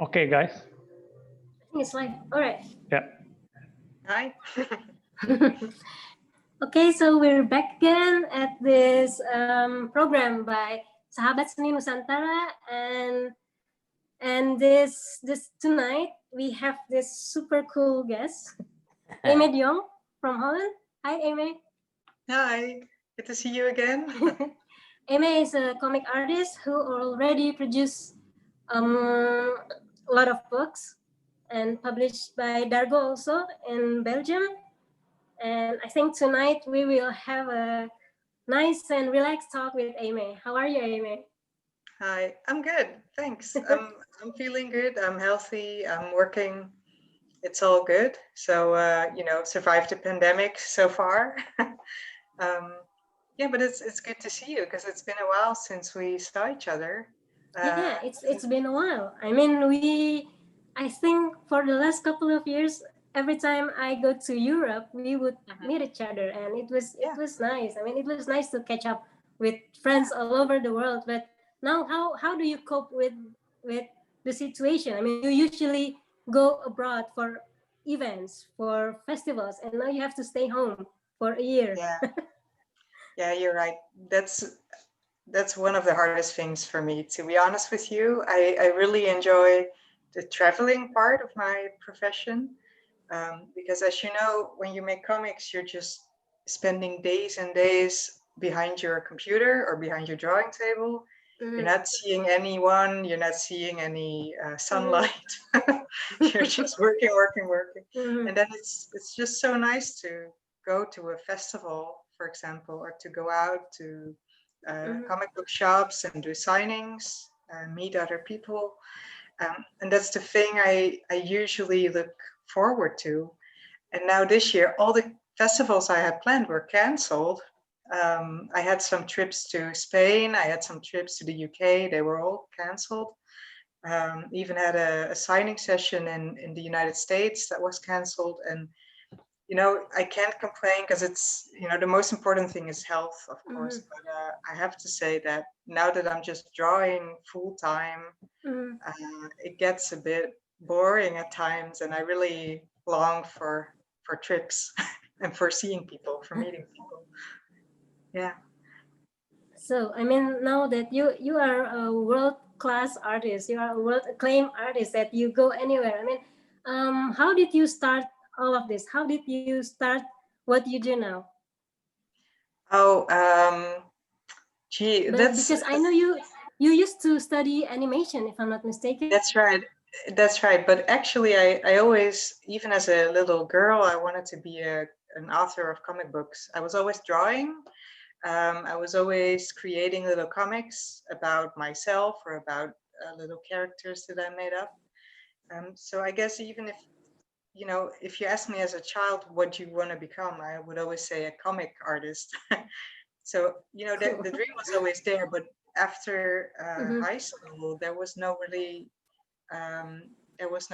Okay, guys. I think it's live. All right. Yeah. Hi. Okay, so we're back again at this program by Sahabat Seni Nusantara, and this tonight we have this super cool guest, Aimee de Jongh from Holland. Hi, Aimee. Hi. Good to see you again. Aimee is a comic artist who already produced a lot of books and published by Dargo also in Belgium. And I think tonight we will have a nice and relaxed talk with Aimee. How are you, Aimee? Hi. I'm good. Thanks. I'm feeling good. I'm healthy. I'm working. It's all good. So survived the pandemic so far. Yeah, but it's good to see you because it's been a while since we saw each other. Yeah, it's been a while. I mean, I think for the last couple of years, every time I go to Europe, we would meet each other, and it was nice. I mean, it was nice to catch up with friends all over the world. But now, how do you cope with the situation? I mean, you usually go abroad for events, for festivals, and now you have to stay home for a year. Yeah, you're right. That's one of the hardest things for me, to be honest with you. I really enjoy the traveling part of my profession because, as you know, when you make comics, you're just spending days and days behind your computer or behind your drawing table. You're not seeing anyone. You're not seeing any sunlight. You're just working. And then it's just so nice to go to a festival, for example, or to go out to comic book shops and do signings, meet other people. And that's the thing I usually look forward to. And now this year, all the festivals I had planned were canceled. I had some trips to Spain. I had some trips to the UK. They were all canceled. Even had a signing session in the United States that was canceled. And I can't complain because it's, the most important thing is health, of course. But I have to say that now that I'm just drawing full time, it gets a bit boring at times, and I really long for trips and for seeing people, for meeting people. Yeah. So I mean, now that you are a world-class artist, you are a world-acclaimed artist that you go anywhere. I mean, how did you start all of this? How did you start what you do now? Oh, gee, because I know you used to study animation, if I'm not mistaken. That's right. But actually, I always, even as a little girl, I wanted to be an author of comic books. I was always drawing. I was always creating little comics about myself or about little characters that I made up. So I guess even if you ask me as a child what you want to become, I would always say a comic artist. So, the dream was always there, but after high school, there was no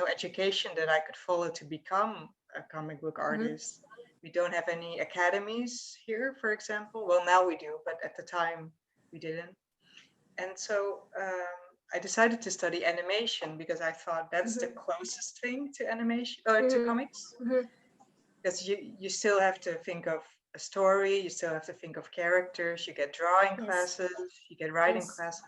education that I could follow to become a comic book artist. We don't have any academies here, for example. Well, now we do, but at the time we didn't. And so I decided to study animation because I thought that's the closest thing to animation or to comics. Because you still have to think of a story, you still have to think of characters, you get drawing classes, you get writing classes.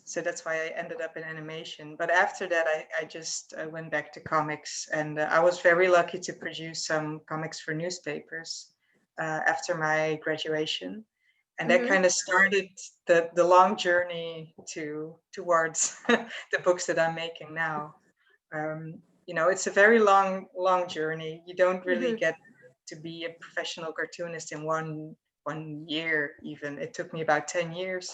So that's why I ended up in animation. But after that, I just went back to comics, and I was very lucky to produce some comics for newspapers after my graduation. And that kind of started the long journey towards the books that I'm making now. It's a very long journey. You don't really get to be a professional cartoonist in one year even. It took me about 10 years.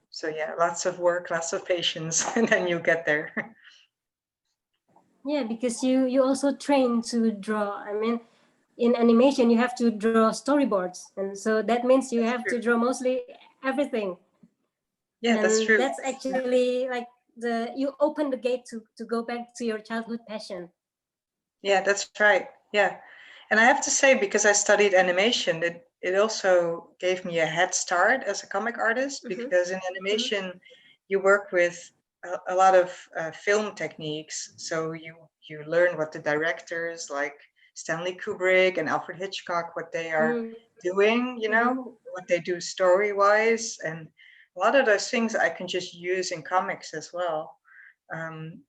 So yeah, lots of work, lots of patience, and then you get there. Yeah, because you also train to draw. I mean, in animation, you have to draw storyboards. And so that means you have to draw mostly everything. Yeah, that's true. That's actually like you open the gate to go back to your childhood passion. Yeah, that's right. Yeah. And I have to say, because I studied animation, it also gave me a head start as a comic artist, because in animation, you work with a lot of film techniques. So you learn what the directors like Stanley Kubrick and Alfred Hitchcock, what they are doing, you know, what they do story-wise. And a lot of those things I can just use in comics as well.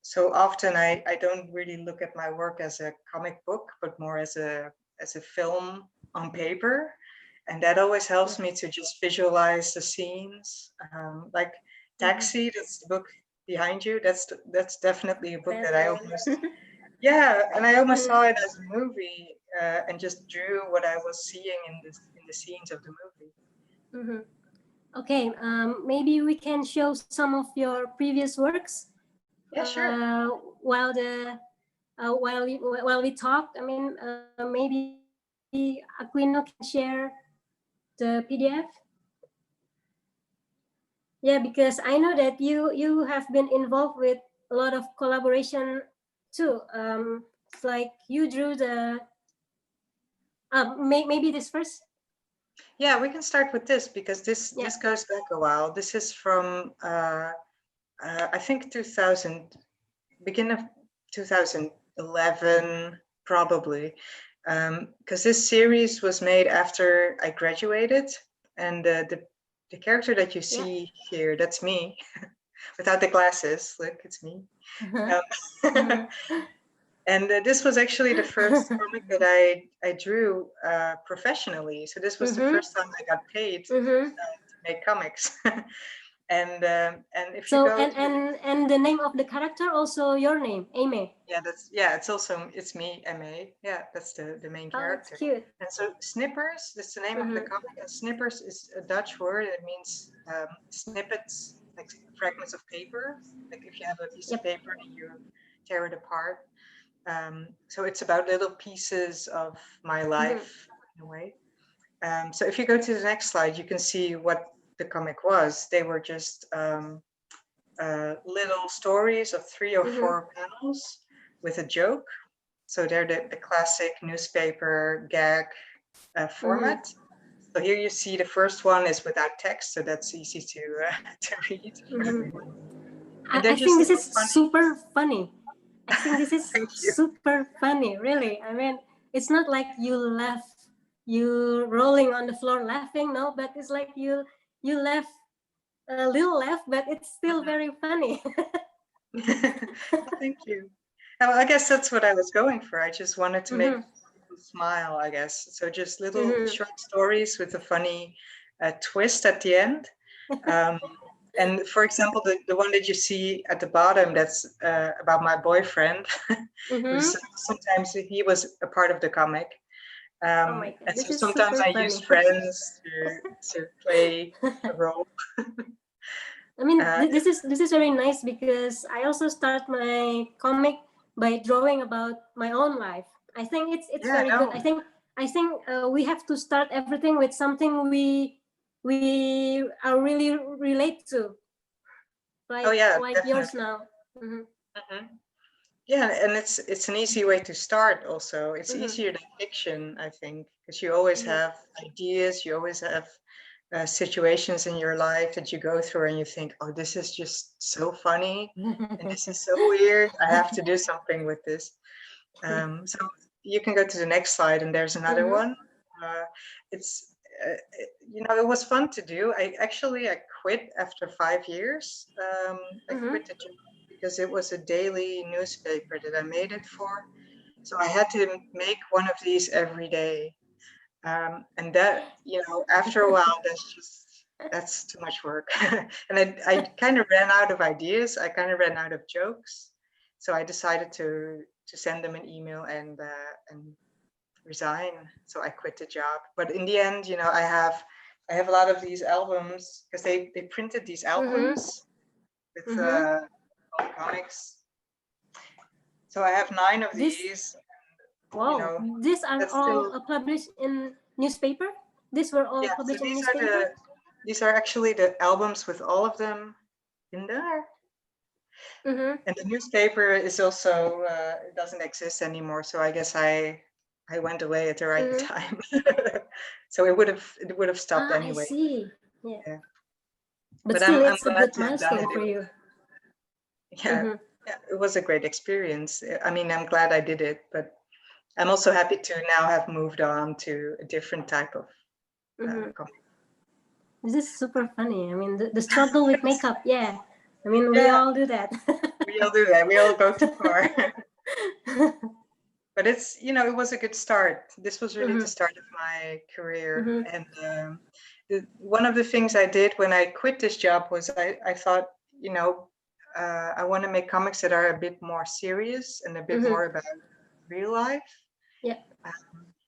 So often I don't really look at my work as a comic book, but more as a film on paper. And that always helps me to just visualize the scenes. Like Taxi, that's the book behind you. That's definitely a book that I almost, yeah, and I almost saw it as a movie and just drew what I was seeing in the scenes of the movie. Okay, maybe we can show some of your previous works. Yeah, sure. While we talk, I mean, maybe Aquino can share the PDF. Yeah, because I know that you have been involved with a lot of collaboration too. It's like you drew the. Maybe this first. Yeah, we can start with this because this goes back a while. This is from I think 2000, beginning of 2011 probably, because this series was made after I graduated, and the character that you see here, that's me, without the glasses. Look, it's me. And this was actually the first comic that I drew professionally. So this was the first time I got paid to make comics. And if you go and the name of the character also your name, Aimee. Yeah, it's me, Aimee. Yeah, that's the main character. That's cute. And so snippers, that's the name of the comic. And snippers is a Dutch word. It means snippets, like fragments of paper. Like if you have a piece of paper and you tear it apart. So it's about little pieces of my life in a way. So if you go to the next slide, you can see what the comic was. They were just little stories of 3 or 4 panels with a joke. So they're the classic newspaper gag format. So here you see the first one is without text, so that's easy to read for everyone. I think this is super funny. I think this is super funny, really. I mean, it's not like you rolling on the floor laughing, no, but it's like you laugh a little laugh, but it's still very funny. Thank you. I guess that's what I was going for. I just wanted to make people smile, I guess. So just little short stories with a funny twist at the end. And for example, the one that you see at the bottom, that's about my boyfriend. Sometimes he was a part of the comic. And so sometimes I use friends to play a role. I mean, this is very nice because I also start my comic by drawing about my own life. I think it's very good. I think we have to start everything with something we are really relate to. Like yours now. Yeah, and it's an easy way to start also. It's easier than fiction, I think, because you always have ideas, you always have situations in your life that you go through and you think, oh, this is just so funny and this is so weird. I have to do something with this. So you can go to the next slide and there's another one. It's, it was fun to do. I quit after 5 years. I quit the job because it was a daily newspaper that I made it for. So I had to make one of these every day. And that, after a while, that's too much work. And I kind of ran out of ideas. I kind of ran out of jokes. So I decided to send them an email and resign. So I quit the job. But in the end, I have a lot of these albums because they printed these albums with comics. So I have 9 of these. Wow, these are all published in newspaper? These were all published in newspaper? These are actually the albums with all of them in there. And the newspaper is also, it doesn't exist anymore. So I guess I went away at the right time. So it would have stopped anyway. I see. Yeah. Yeah. But still, it's a good milestone for you. Yeah, yeah, it was a great experience. I mean, I'm glad I did it, but I'm also happy to now have moved on to a different type of comic. This is super funny. I mean, the struggle with makeup. Yeah, I mean, we Yeah, all do that. we all do that. We all go too far. But it's, you know, it was a good start. This was really the start of my career. And one of the things I did when I quit this job was I thought, you know, I want to make comics that are a bit more serious and a bit more about real life. Yeah.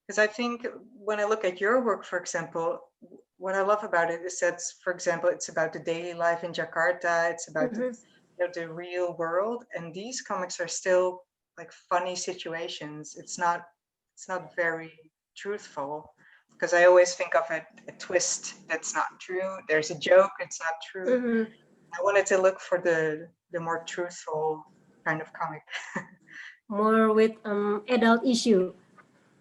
Because I think when I look at your work, for example, what I love about it is that, for example, it's about the daily life in Jakarta. It's about the, you know, the real world. And these comics are still like funny situations. It's not very truthful, because I always think of a twist that's not true. There's a joke, it's not true. I wanted to look for the more truthful kind of comic. More with adult issue.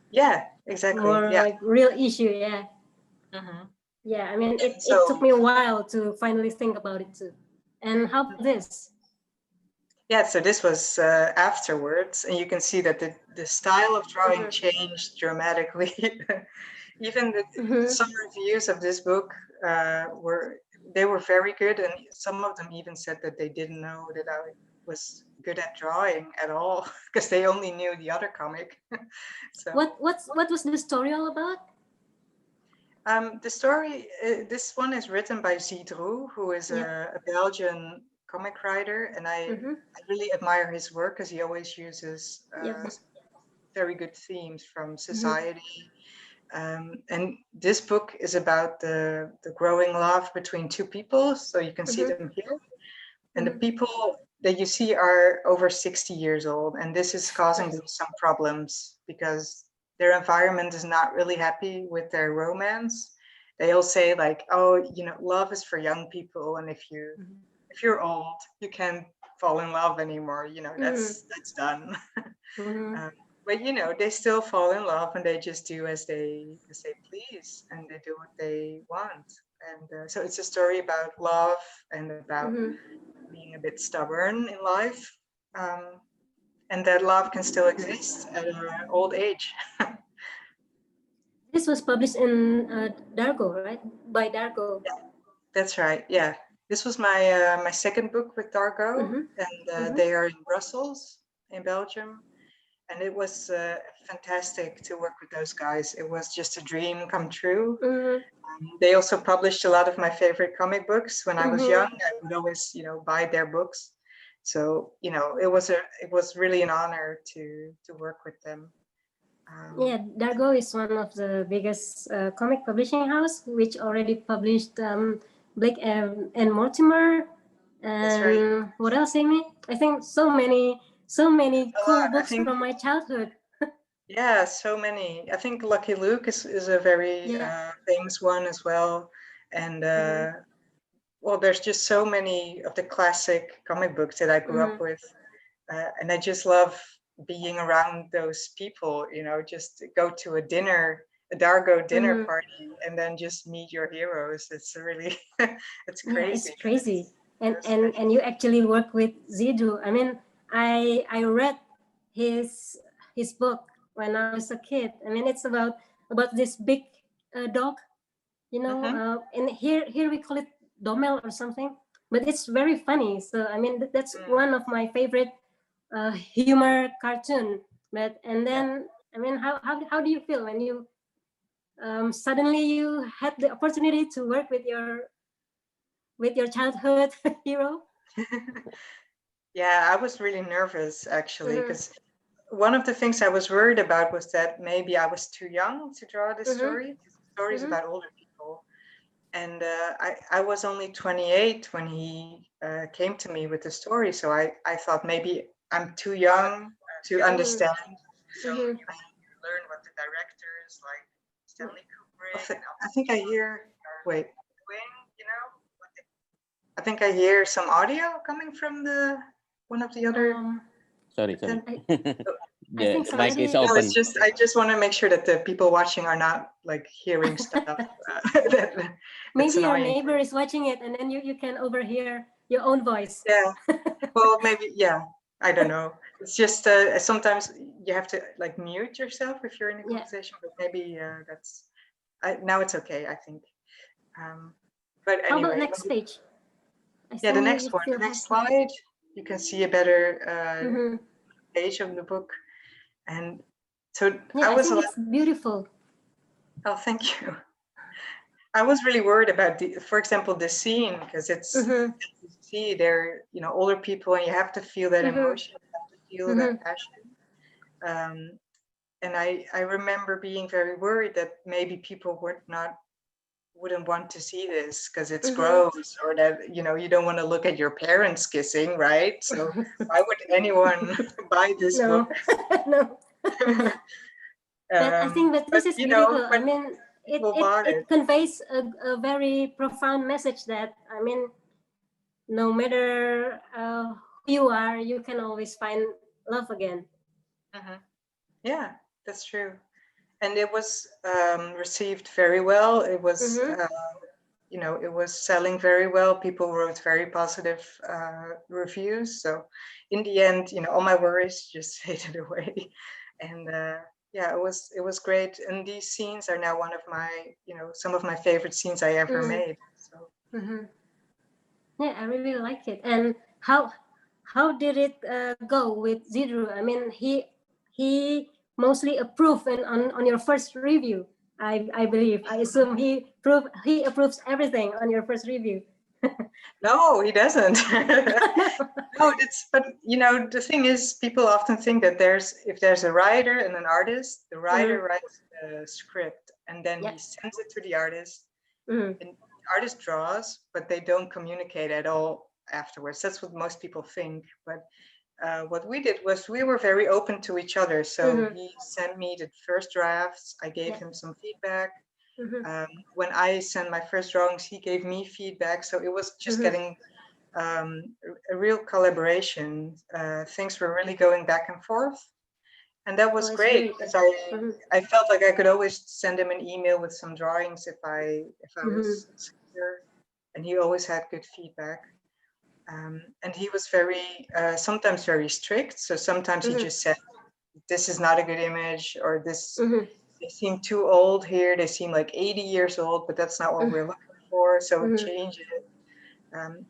Yeah, exactly. More like real issue. Yeah. Yeah, I mean, it took me a while to finally think about it too. And how about this? Yeah, so this was afterwards, and you can see that the style of drawing changed dramatically. Even some reviews of this book were very good, and some of them even said that they didn't know that I was good at drawing at all, because they only knew the other comic. So what was the story all about? The story, this one is written by Zidru, who is a Belgian comic writer, and I really admire his work because he always uses very good themes from society. And this book is about the growing love between two people, so you can see them here. And the people that you see are over 60 years old, and this is causing them some problems because their environment is not really happy with their romance. They all say like, oh, you know, love is for young people, and if you're old, you can't fall in love anymore. You know, that's done. But you know, they still fall in love, and they just do as they please, and they do what they want. And so it's a story about love and about being a bit stubborn in life, and that love can still exist at an old age. This was published in Dargo, right? By Dargo. Yeah, that's right. Yeah, this was my my second book with Dargo, and they are in Brussels, in Belgium. And it was fantastic to work with those guys. It was just a dream come true. They also published a lot of my favorite comic books. When I was young, I would always, you know, buy their books. So, you know, it was really an honor to work with them. Yeah, Dargo is one of the biggest comic publishing house, which already published Blake and Mortimer. And that's right. What else, Aimee? I think so many cool books from my childhood. Yeah, so many. I think Lucky Luke is a very famous one as well. And well, there's just so many of the classic comic books that I grew up with. And I just love being around those people, you know, just go to a dinner, a Dargo dinner party, and then just meet your heroes. It's really, it's crazy. Yeah, it's crazy. And you actually work with Zidru. I mean, I read his book when I was a kid. I mean, it's about this big dog, you know, and here we call it Domel or something, but it's very funny. So I mean, that's one of my favorite humor cartoon. But and then I mean, how do you feel when you suddenly you had the opportunity to work with your childhood hero? Yeah, I was really nervous actually, because one of the things I was worried about was that maybe I was too young to draw this story. The story is about older people. And I was only 28 when he came to me with the story. So I thought maybe I'm too young to understand. So I learned what the directors like Stanley Kubrick. I think I hear, wait, you know, I think I hear some audio coming from one of the other. Sorry. I think The mic is somebody- No, open. it's just I just want to make sure that the people watching are not like hearing stuff. Maybe your annoying. neighbor is watching it, and then you can overhear your own voice. Yeah. Well, maybe, yeah. I don't know. It's just sometimes you have to like mute yourself if you're in a conversation, but maybe now it's okay, I think. But How about anyway, next page? yeah, the next one, the next slide, you can see a better page of the book. And so I think it's beautiful. Oh, thank you. I was really worried about for example, the scene, because it's you see there, older people, and you have to feel that emotion, you have to feel that passion. And I remember being very worried that maybe people wouldn't want to see this because it's gross, or that you don't want to look at your parents kissing, right? So why would anyone buy this book? No. But I think that this is beautiful. I mean, it conveys a very profound message that, I mean, no matter who you are, you can always find love again. Yeah, that's true. And it was received very well. It was, it was selling very well. People wrote very positive reviews. So in the end, all my worries just faded away. And yeah, it was great. And these scenes are now one of my, some of my favorite scenes I ever made. So. Yeah, I really like it. And how did it go with Zidru? I mean, he mostly approved on your first review. I believe. I assume he approves everything on your first review. No, he doesn't. No, but the thing is, people often think that if there's a writer and an artist, the writer writes the script and then he sends it to the artist, and the artist draws, but they don't communicate at all afterwards. That's what most people think. But what we did was we were very open to each other. So he sent me the first drafts. I gave him some feedback. When I sent my first drawings, he gave me feedback. So it was just getting a real collaboration. Things were really going back and forth. And that was great because I felt like I could always send him an email with some drawings if I was insecure, and he always had good feedback. And he was sometimes very strict. So sometimes he just said, "This is not a good image," or "This they seem too old here. They seem like 80 years old, but that's not what we're looking for. So change it."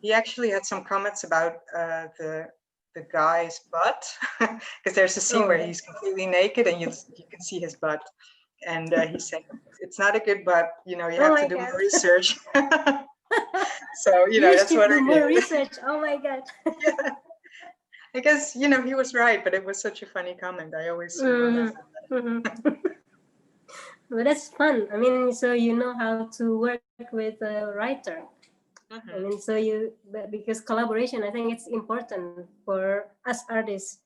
He actually had some comments about the guy's butt, because there's a scene where he's completely naked and you can see his butt. And he said, "It's not a good butt. You have to do more research." So that's what I did. More research. Oh my God. Yeah. I guess he was right, but it was such a funny comment. I always remember that. But that's fun. I mean, so you know how to work with a writer. I mean, because collaboration, I think it's important for us artists.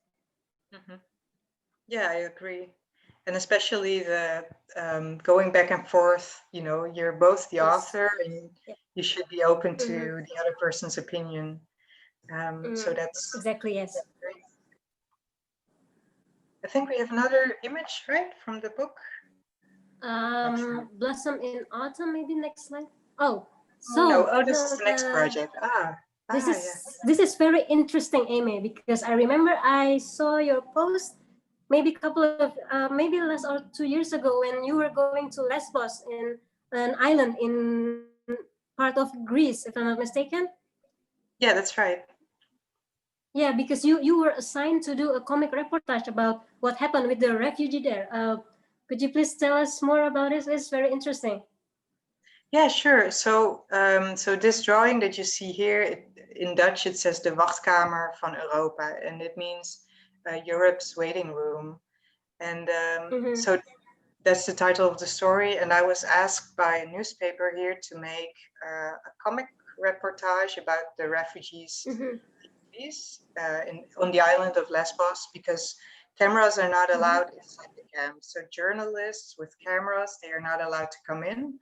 Yeah, I agree. And especially the going back and forth, you're both the author and you should be open to the other person's opinion. So that's exactly, yes. That's great. I think we have another image, right, from the book. Blossom in Autumn, maybe next slide. Oh, this is the next project. This is very interesting, Aimee, because I remember I saw your post maybe a couple of maybe less or 2 years ago when you were going to Lesbos, in an island in part of Greece, if I'm not mistaken. Yeah, that's right. Yeah, because you were assigned to do a comic reportage about what happened with the refugee there. Could you please tell us more about it? It's very interesting. Yeah, sure. So so this drawing that you see here, in Dutch it says de wachtkamer van Europa, and it means Europe's waiting room. And so that's the title of the story. And I was asked by a newspaper here to make a comic reportage about the refugees on the island of Lesbos, because cameras are not allowed inside the camp. So journalists with cameras, they are not allowed to come in.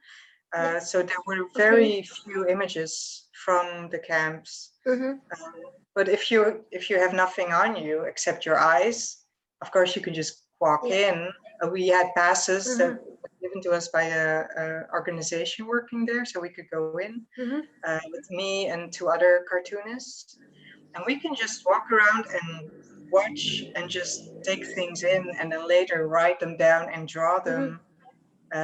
So there were very few images from the camps. But if you have nothing on you except your eyes, of course you can just walk in We had passes that were given to us by a organization working there, so we could go in with me and two other cartoonists, and we can just walk around and watch and just take things in, and then later write them down and draw them.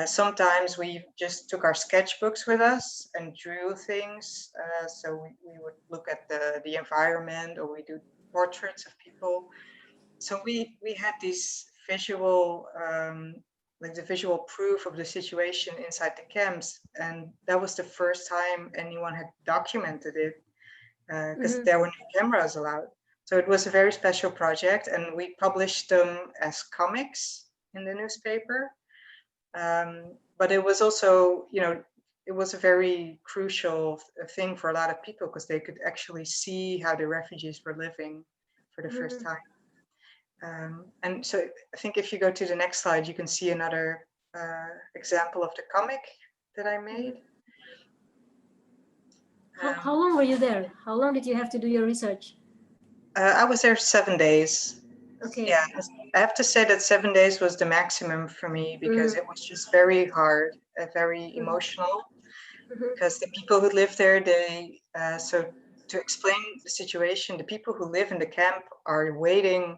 Sometimes we just took our sketchbooks with us and drew things. So we would look at the environment, or we do portraits of people. So we had these visual, like the visual proof of the situation inside the camps. And that was the first time anyone had documented it, because there were no cameras allowed. So it was a very special project, and we published them as comics in the newspaper. But it was also, it was a very crucial thing for a lot of people, because they could actually see how the refugees were living for the first time. And so I think if you go to the next slide, you can see another example of the comic that I made. How long were you there? How long did you have to do your research? I was there 7 days. Okay. Yeah, I have to say that 7 days was the maximum for me, because it was just very hard, very emotional, because the people who live there, so to explain the situation, the people who live in the camp are waiting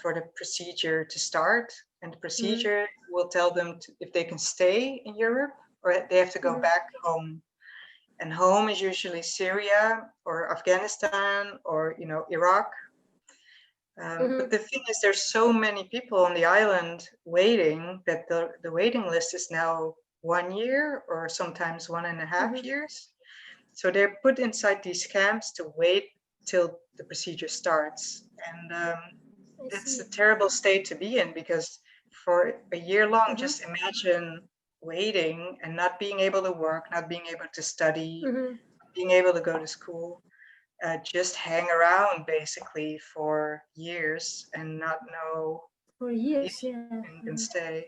for the procedure to start, and the procedure will tell them if they can stay in Europe or they have to go back home. And home is usually Syria or Afghanistan or Iraq. But the thing is, there's so many people on the island waiting that the waiting list is now 1 year or sometimes 1.5 years. So they're put inside these camps to wait till the procedure starts. And it's a terrible state to be in, because for a year long, just imagine waiting and not being able to work, not being able to study, being able to go to school. Just hang around basically for years and not know for years, if you can stay.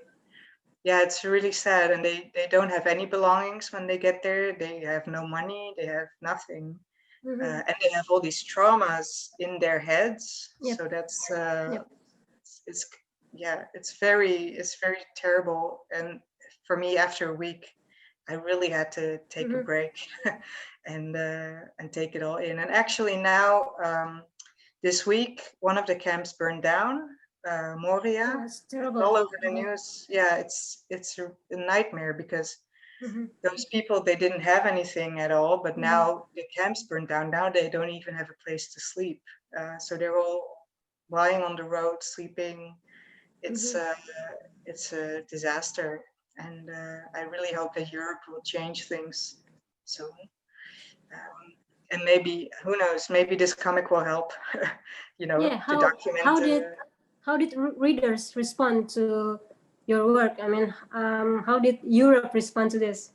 Yeah, it's really sad, and they don't have any belongings when they get there. They have no money, they have nothing, and they have all these traumas in their heads. So that's it's very terrible. And for me, after a week, I really had to take a break and take it all in. And actually now, this week, one of the camps burned down, Moria. It's terrible. All over the news. Yeah, it's a nightmare, because those people, they didn't have anything at all, but now the camps burned down. Now they don't even have a place to sleep. So they're all lying on the road, sleeping. It's a disaster. And I really hope that Europe will change things soon. And maybe, who knows, maybe this comic will help, to document. How did readers respond to your work? I mean, how did Europe respond to this?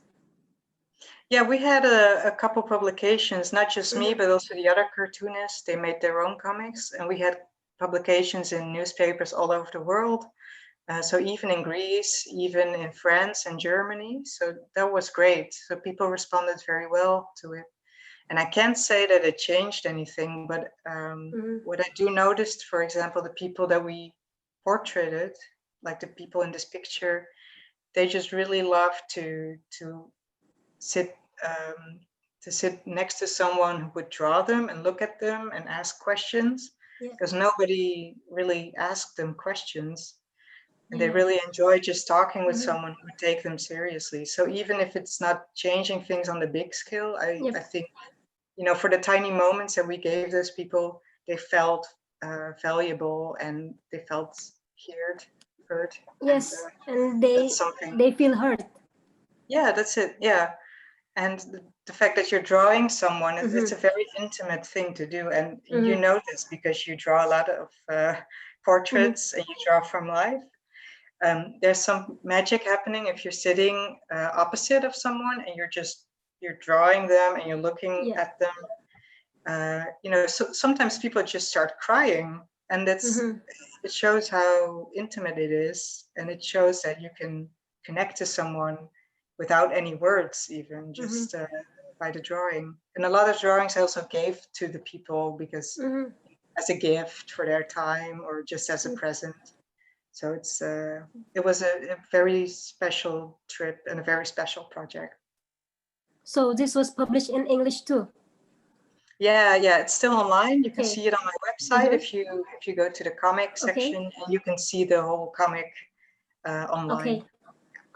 Yeah, we had a couple publications, not just me, but also the other cartoonists. They made their own comics, and we had publications in newspapers all over the world. So even in Greece, even in France and Germany. So that was great. So people responded very well to it. And I can't say that it changed anything, but what I do notice, for example, the people that we portraited, like the people in this picture, they just really love to sit next to someone who would draw them and look at them and ask questions, because nobody really asked them questions. And they really enjoy just talking with someone who would take them seriously. So even if it's not changing things on the big scale, I think, for the tiny moments that we gave those people, they felt valuable, and they felt heard. Yes, and they feel heard. Yeah, that's it. Yeah. And the fact that you're drawing someone, it's a very intimate thing to do. And you know this because you draw a lot of portraits and you draw from life. There's some magic happening if you're sitting opposite of someone and you're drawing them and you're looking at them. So sometimes people just start crying, and it shows how intimate it is, and it shows that you can connect to someone without any words, even just by the drawing. And a lot of drawings I also gave to the people because as a gift for their time or just as a present. So it was a very special trip and a very special project. So this was published in English too? Yeah, it's still online. You can see it on my website if you go to the comic section, and you can see the whole comic online.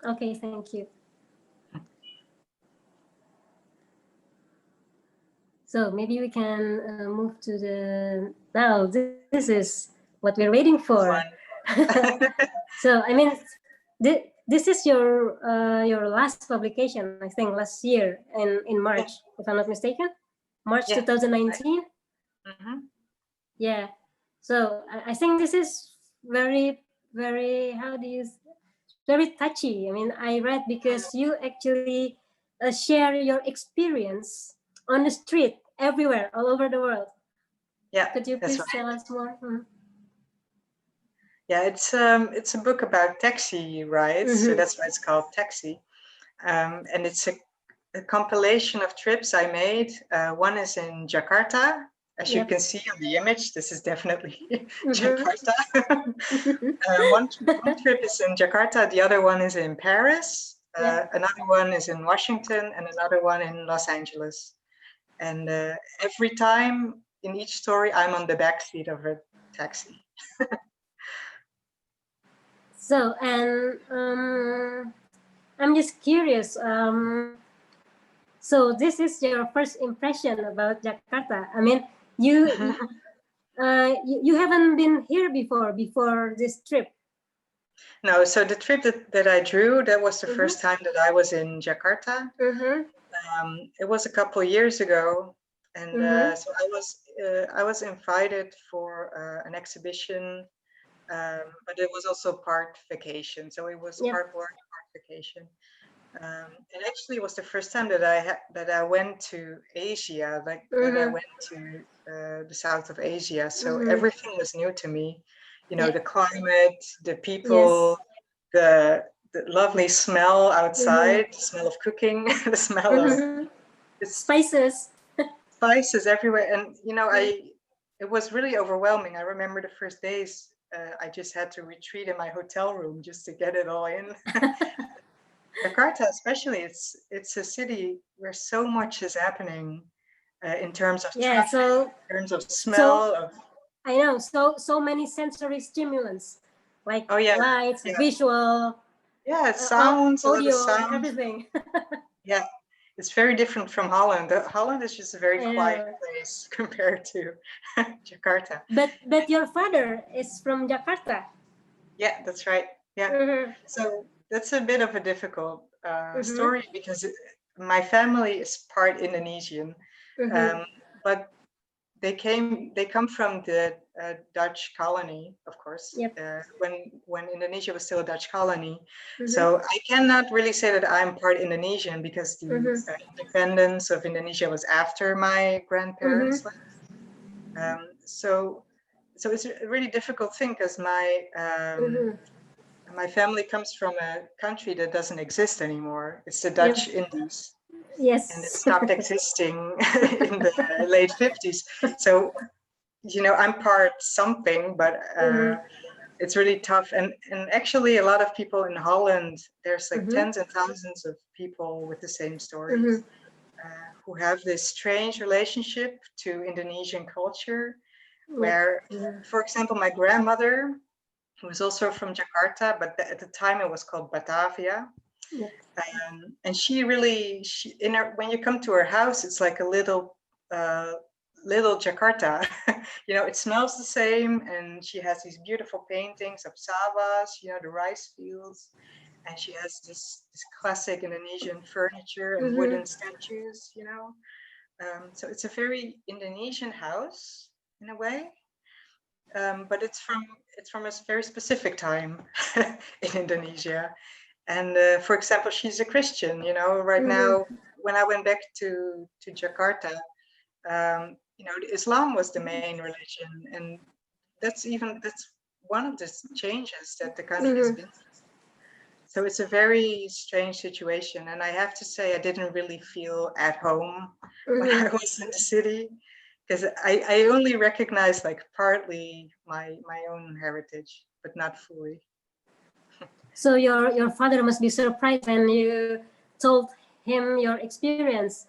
Okay, thank you. So maybe we can move to the, now this is what we're waiting for. So I mean, this is your last publication, I think, last year in March, if I'm not mistaken, March 2019. Yeah. So I think this is very, very, very touchy. I mean, I read because you actually share your experience on the street everywhere, all over the world. Yeah. Could you please tell us more? Yeah, it's a book about taxi rides, so that's why it's called Taxi, and it's a compilation of trips I made. One is in Jakarta, as you can see on the image. This is definitely Jakarta. One trip is in Jakarta, the other one is in Paris, another one is in Washington, and another one in Los Angeles. And every time in each story, I'm on the back seat of a taxi. So, and I'm just curious. So this is your first impression about Jakarta. I mean, you haven't been here before this trip. No, so the trip that I drew, that was the first time that I was in Jakarta. It was a couple of years ago, and so I was invited for an exhibition, but it was also part vacation. So it was part work, part vacation. It actually was the first time that I went to Asia, like that I went to the south of Asia. So everything was new to me. You know, the climate, the people, the lovely smell outside, the smell of cooking, the smell of spices everywhere. And you know, it was really overwhelming. I remember the first days I just had to retreat in my hotel room just to get it all in. Jakarta, especially, it's a city where so much is happening in terms of traffic, in terms of smell. I know, so many sensory stimulants, like lights, visual, sounds, audio, sound. everything. Yeah, it's very different from Holland. Holland is just a very quiet place compared to Jakarta. But your father is from Jakarta. Yeah, that's right. Yeah. So that's a bit of a difficult story because my family is part Indonesian, but they come from the Dutch colony, of course, when Indonesia was still a Dutch colony. So I cannot really say that I'm part Indonesian because the independence of Indonesia was after my grandparents left. So it's a really difficult thing because my family comes from a country that doesn't exist anymore. It's the Dutch Indies. Yes. And it stopped existing in the late 50s. So, you know, I'm part something, but it's really tough. And actually, a lot of people in Holland, there's like tens and thousands of people with the same stories who have this strange relationship to Indonesian culture, where, for example, my grandmother, who was also from Jakarta, but at the time it was called Batavia. And she really, when you come to her house, it's like a little Jakarta. You know, it smells the same, and she has these beautiful paintings of sawahs, you know, the rice fields, and she has this classic Indonesian furniture and wooden statues, you know. So it's a very Indonesian house in a way, but it's from a very specific time in Indonesia. And for example, she's a Christian, you know. Right now, when I went back to Jakarta, you know, Islam was the main religion, and that's one of the changes that the country has been through. So it's a very strange situation, and I have to say I didn't really feel at home when I was in the city. because I only recognize like partly my own heritage, but not fully. So your father must be surprised when you told him your experience.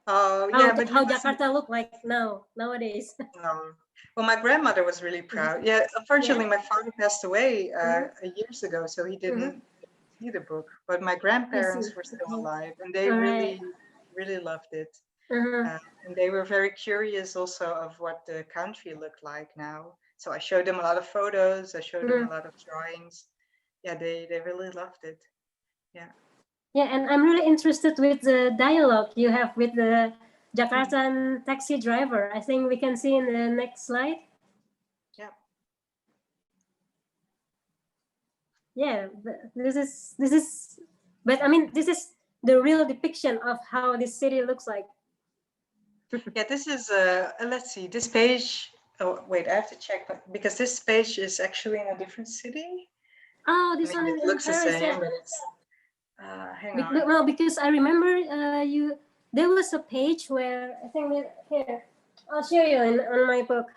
Oh yeah, but how Jakarta look like nowadays. No. Well, my grandmother was really proud. Yeah, unfortunately, my father passed away years ago, so he didn't see the book. But my grandparents were still alive, and they really loved it. And they were very curious also of what the country looked like now. So I showed them a lot of photos. I showed them a lot of drawings. Yeah, they really loved it. Yeah. Yeah, and I'm really interested with the dialogue you have with the Jakarta taxi driver. I think we can see in the next slide. Yeah. Yeah, this is, but I mean, this is the real depiction of how this city looks like. Yeah, this is let's see, this page. Oh wait, I have to check because this page is actually in a different city. Oh, I this mean, one it in looks the Paris, same, yeah. but it's hang on. No, because I remember there was a page where I think here I'll show you on my book.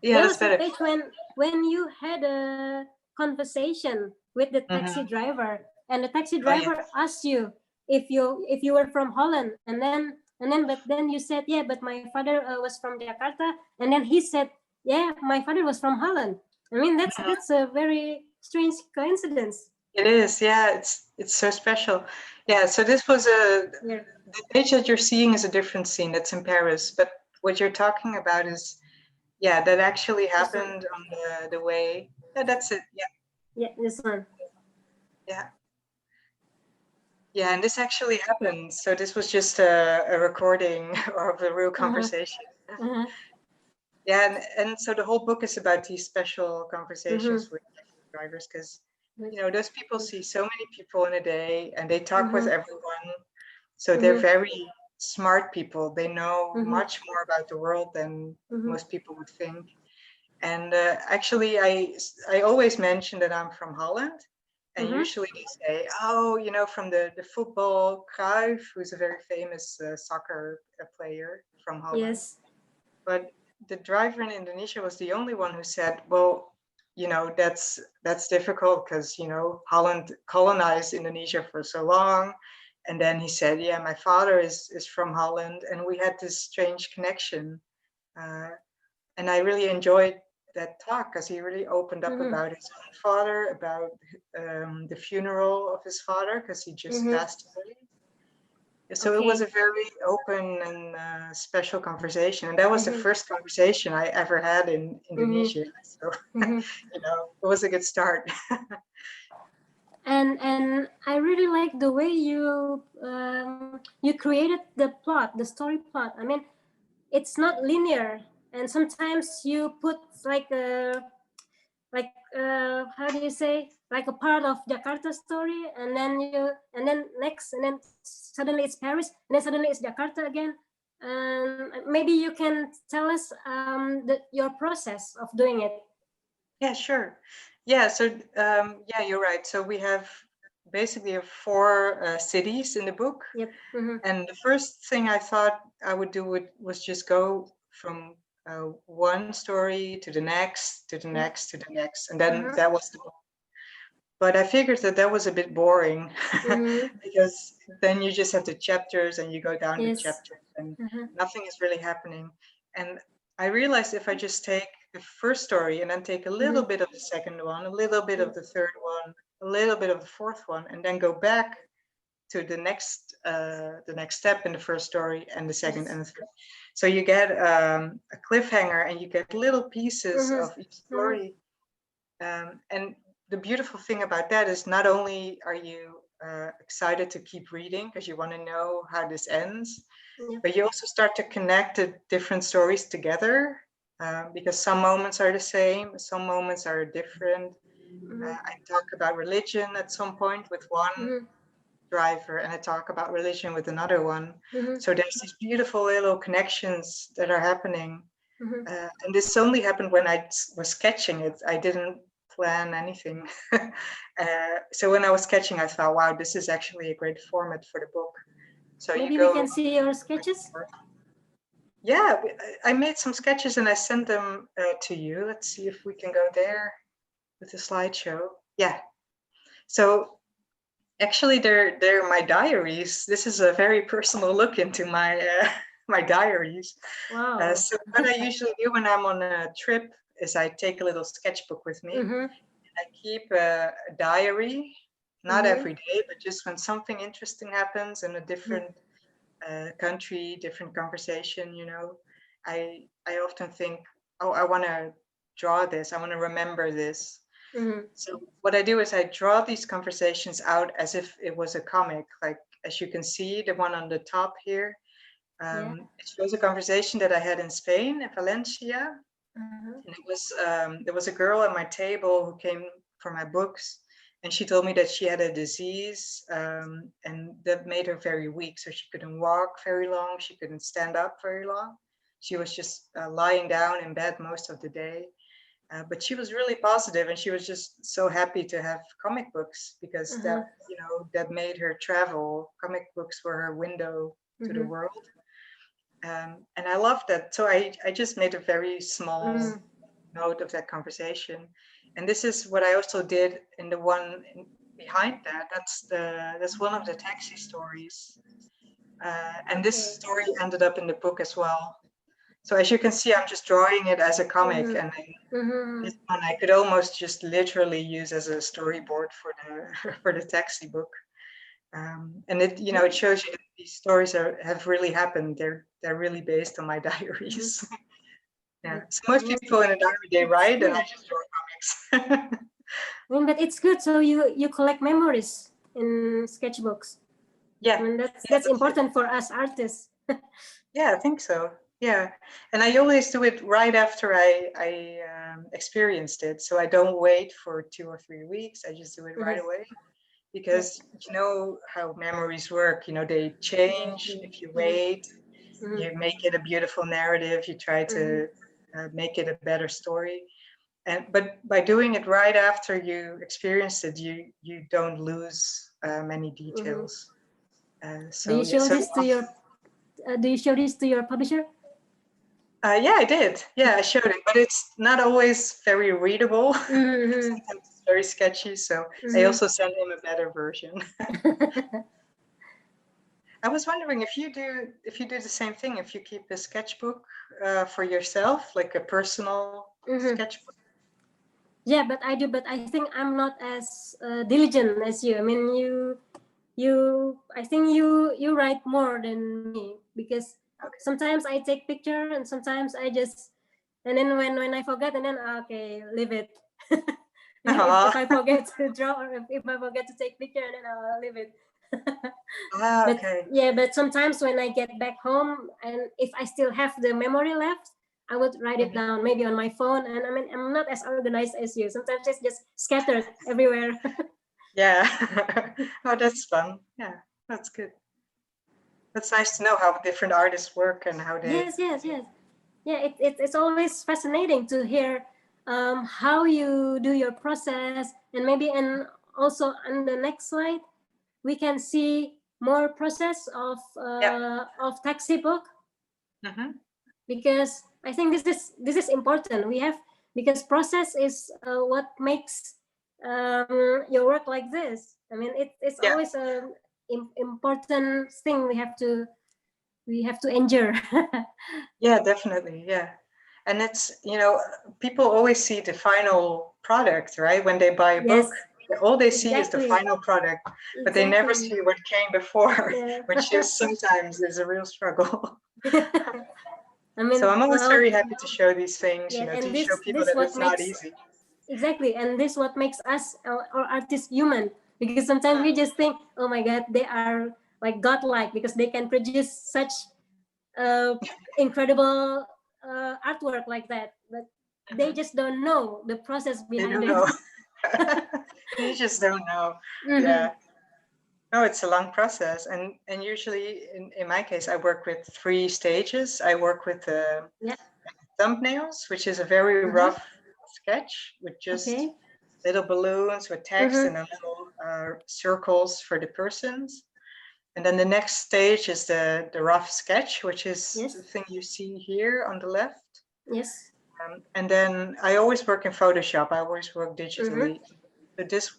Yeah, there that's was a better. page when you had a conversation with the taxi driver, and the taxi driver asked you if you were from Holland, and then you said, yeah, but my father was from Jakarta, and then he said, yeah, my father was from Holland. I mean, that's a very strange coincidence. It is, yeah. It's so special. Yeah. So this was the page that you're seeing is a different scene. That's in Paris, but what you're talking about is, yeah, that actually happened on the way. Yeah, that's it. Yeah. Yeah, this one. Yeah. Yeah, and this actually happened. So this was just a recording of a real conversation. Yeah, and so the whole book is about these special conversations with drivers, because those people see so many people in a day, and they talk with everyone. So they're very smart people. They know much more about the world than most people would think. And actually, I always mention that I'm from Holland. And usually they say, oh, from the football, Cruyff, who's a very famous soccer player from Holland. Yes. But the driver in Indonesia was the only one who said, well, that's difficult because, Holland colonized Indonesia for so long. And then he said, yeah, my father is from Holland, and we had this strange connection. And I really enjoyed that talk because he really opened up about his own father, about the funeral of his father, because he just passed away. So it was a very open and special conversation, and that was the first conversation I ever had in Indonesia. So it was a good start. And I really like the way you created the plot, the story plot. I mean, it's not linear, and sometimes you put like how do you say, like a part of Jakarta story, and then suddenly it's Paris, and then suddenly it's Jakarta again. Maybe you can tell us your process of doing it. Yeah, sure. Yeah, so yeah, you're right. So we have basically 4 cities in the book. Yep. And the first thing I thought I would do was just go from one story to the next, to the next, to the next, and then that was the book. But I figured that was a bit boring because then you just have the chapters and you go down the chapters and nothing is really happening. And I realized if I just take the first story and then take a little bit of the second one, a little bit of the third one, a little bit of the fourth one, and then go back to the next step in the first story and the second and the third. So you get a cliffhanger and you get little pieces of each story. And the beautiful thing about that is not only are you excited to keep reading because you want to know how this ends, but you also start to connect the different stories together because some moments are the same, some moments are different. I talk about religion at some point with one driver, and I talk about religion with another one. So there's these beautiful little connections that are happening. And this only happened when I was sketching it. I didn't plan anything. So when I was sketching, I thought, wow, this is actually a great format for the book. So maybe we can see your sketches. Yeah, I made some sketches and I sent them to you. Let's see if we can go there with the slideshow. Yeah. So actually, they're my diaries. This is a very personal look into my my diaries. Wow. So what I usually do when I'm on a trip is I take a little sketchbook with me. Mm-hmm. I keep a diary, not Mm-hmm. every day, but just when something interesting happens in a different country, different conversation, you know, I often think, oh, I want to draw this. I want to remember this. Mm-hmm. So what I do is I draw these conversations out as if it was a comic. Like, as you can see, the one on the top here, Yeah. it shows a conversation that I had in Spain, in Valencia. Uh-huh. And it was there was a girl at my table who came for my books, and she told me that she had a disease, and that made her very weak. So she couldn't walk very long. She couldn't stand up very long. She was just lying down in bed most of the day. But she was really positive, and she was just so happy to have comic books because Uh-huh. that made her travel. Comic books were her window to the Mm-hmm. world, and I loved that. So I just made a very small Mm. note of that conversation. And this is what I also did in the one behind that. That's one of the taxi stories. And this Okay. story ended up in the book as well. So as you can see, I'm just drawing it as a comic, Mm-hmm. and Mm-hmm. this one I could almost just literally use as a storyboard for the for the taxi book. And it shows you that these stories have really happened. They're really based on my Mm-hmm. diaries. Yeah. But So most I mean, people in a diary they it's write, and I good. just draw comics. I mean, but it's good. So you collect memories in sketchbooks. I Yeah, mean, yeah, that's that's it. important for us artists. Yeah, I think so. Yeah, and I always do it right after I experienced it, so I don't wait for 2 or 3 weeks. I just do it right Mhm. away Yeah, because you know how memories work. You know they change exactly. if you Mm-hmm. wait. Mm-hmm. You make it a beautiful narrative. You try Mm-hmm. to make it a better story. But by doing it right after you experience it, you don't lose many Mm-hmm. details. Do you So yeah, show so this to your Do you show this to your publisher? yeah, I did. Yeah, I showed it, but it's not always very readable. Mm-hmm. Sometimes it's very sketchy. So I Mm-hmm. also sent him a better version. I was wondering if you do the same thing, if you keep a sketchbook for yourself, like a personal Mm-hmm. sketchbook. Yeah, but I do. But I think I'm not as diligent as you. I mean, I think you write more than me because Okay. sometimes I take picture and sometimes I just and then when I forget and then okay leave it. I mean, if I forget to draw or if I forget to take picture and then I'll leave it. But Okay. yeah, but sometimes when I get back home and if I still have the memory left, I would write it Mhm. down maybe on my phone. And I mean, I'm not as organized as you. Sometimes it's just scattered everywhere. Yeah. Oh, that's fun. Yeah, that's good. That's nice to know how different artists work and how they. Yes, yes, yes. Yeah, it's always fascinating to hear how you do your process, and maybe and also on the next slide we can see more process Yeah. of taxi book Hmm. because I think this is important. We have because process is what makes your work like this. I mean, it's Yeah. always a important thing we have to endure. Yeah, definitely. Yeah. And it's, people always see the final product, right? When they buy a book, Yes, all they see is the exactly, final product, but they never exactly. see what came before, Yeah. which is sometimes is a real struggle. I So mean, I'm always well, very happy to show these things, yeah, to and show people this that what it's not makes easy. exactly, and this what makes us or artists human because sometimes we just think, oh my god, they are like godlike because they can produce such uh, incredible artwork like that, but they Mhm. just don't know the process They behind don't it. know. They just don't know. Mm-hmm. Yeah. No, it's a long process, and usually in my case, I work with 3 stages. I work with Yeah. thumbnails, which is a very Uh-huh. rough sketch with just Okay. little balloons with text Mm-hmm. and then little circles for the persons. And then the next stage is the rough sketch, which is Yes. the thing you see here on the left. Yes. And then I always work in Photoshop. I always work digitally. So this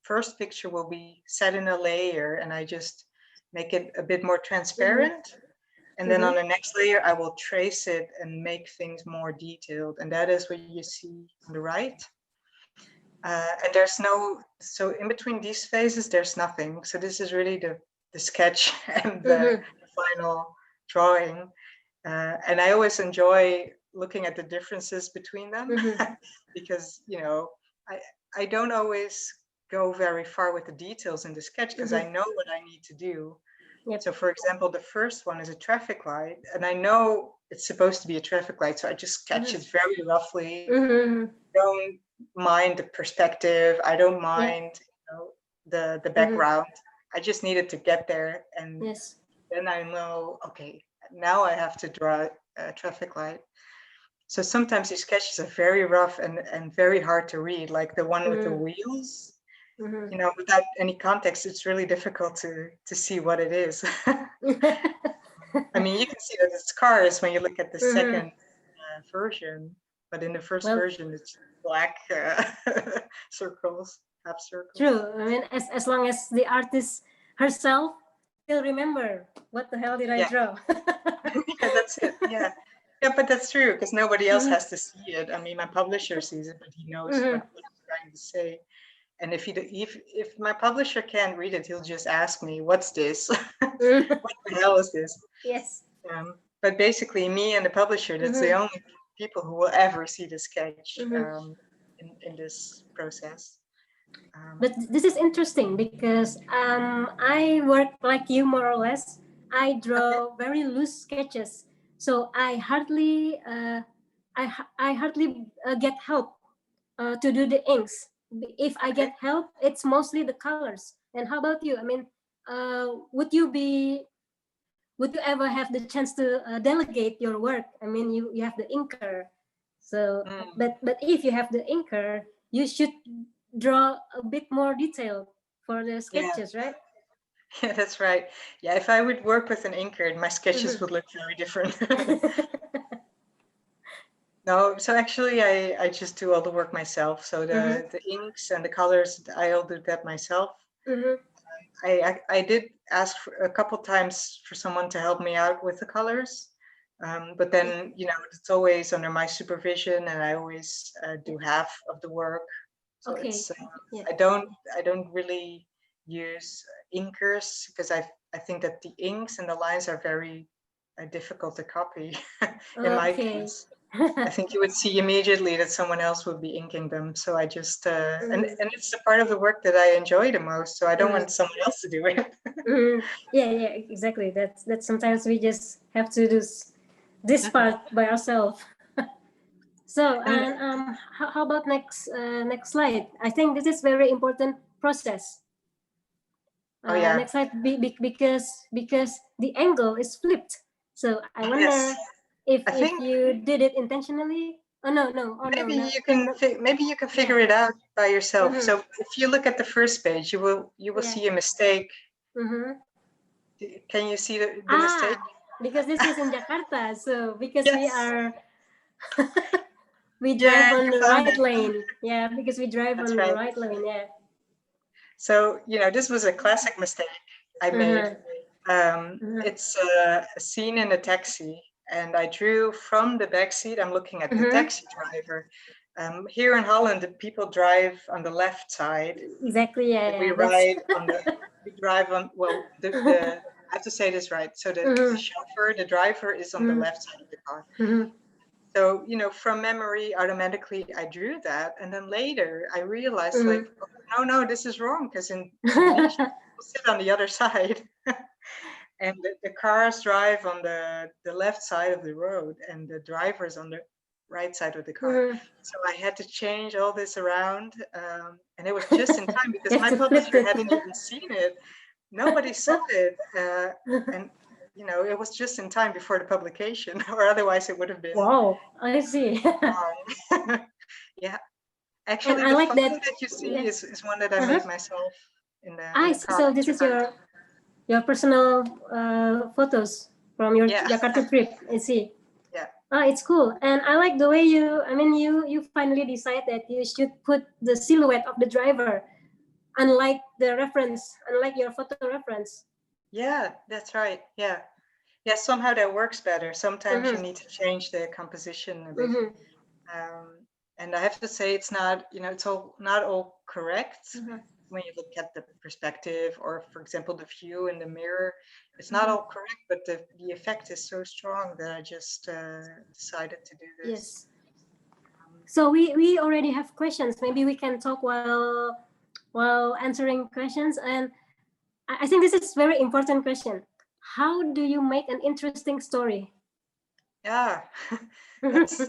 first picture will be set in a layer, and I just make it a bit more transparent. And then on the next layer, I will trace it and make things more detailed. And that is what you see on the right. And there's no, so in between these phases, there's nothing. So this is really the sketch and the final drawing. And I always enjoy looking at the differences between them because, you know, I don't always go very far with the details in the sketch because I know what I need to do. Yep. So for example, the first one is a traffic light, and I know it's supposed to be a traffic light, so I just sketch it very roughly. Don't mind the perspective. I don't mind the background. I just needed to get there, and then I know, okay, now I have to draw a traffic light. So sometimes these sketches are very rough and very hard to read, like the one with the wheels. You know, without any context, it's really difficult to see what it is. I mean, you can see that it's cars when you look at the second version, but in the first version, it's black circles, half circles. True. I mean, as long as the artist herself still remember what the hell did I draw. Yeah, that's it. Yeah. Yeah, but that's true because nobody else has to see it. I mean, my publisher sees it, but he knows what I'm trying to say. And if my publisher can't read it, he'll just ask me, "What's this? What the hell is this?" Yes. But basically, me and the publisher, that's the only people who will ever see the sketch in this process. But this is interesting because I work like you more or less. I draw very loose sketches, so I hardly get help to do the inks. If I get help, it's mostly the colors. And how about you? I mean, would you ever have the chance to delegate your work? I mean, you have the inker, so but if you have the inker, you should draw a bit more detail for the sketches, right? Yeah, that's right. Yeah, if I would work with an inker, my sketches would look very different. No, so actually I just do all the work myself. So the inks and the colors, I'll do that myself. I did ask a couple times for someone to help me out with the colors. But then, you know, it's always under my supervision, and I always do half of the work. So it's I don't really use inkers because I think that the inks and the lines are very difficult to copy. In my case, I think you would see immediately that someone else would be inking them. So I just and it's the part of the work that I enjoy the most. So I don't want someone else to do it. Yeah, exactly. That's sometimes we just have to do this part by ourselves. So, and how about next slide? I think this is very important process. Next slide, because the angle is flipped. So I wonder if you did it intentionally. Oh no. Maybe you can figure it out by yourself. So if you look at the first page, you will see a mistake. Can you see the mistake? Because this is in Jakarta, so because we are we drive on the right lane. Yeah, because we drive on the right lane. Yeah. So, you know, this was a classic mistake I made. It's a scene in a taxi, and I drew from the back seat. I'm looking at the taxi driver. Here in Holland, the people drive on the left side. Exactly. Yeah. We ride on the. We drive on. Well, the I have to say this right. So the chauffeur, the driver, is on the left side of the car. So, you know, from memory, automatically I drew that. And then later I realized like, oh, no, this is wrong because in Indonesia, people sit on the other side. And the cars drive on the left side of the road and the driver's on the right side of the car. So I had to change all this around. And it was just in time because my publisher hadn't even seen it. Nobody saw it. And you know, it was just in time before the publication, or otherwise it would have been. Wow, I see. Yeah, actually, the photo that you see is one that I made myself in the car. So this is your personal photos from your Yeah. Jakarta trip. I see. Yeah. Oh, it's cool, and I like the way you. I mean, you finally decide that you should put the silhouette of the driver, unlike your photo reference. Yeah, that's right. Yeah. Yeah, somehow that works better. Sometimes you Mm-hmm. need to change the composition a bit. Mm-hmm. And I have to say, it's not, it's all not all correct Mm-hmm. when you look at the perspective, or for example, the view in the mirror. It's not all correct, but the effect is so strong that I just decided to do this. Yes. So we already have questions. Maybe we can talk while answering questions. And I think this is very important question. How do you make an interesting story? Yeah, that's.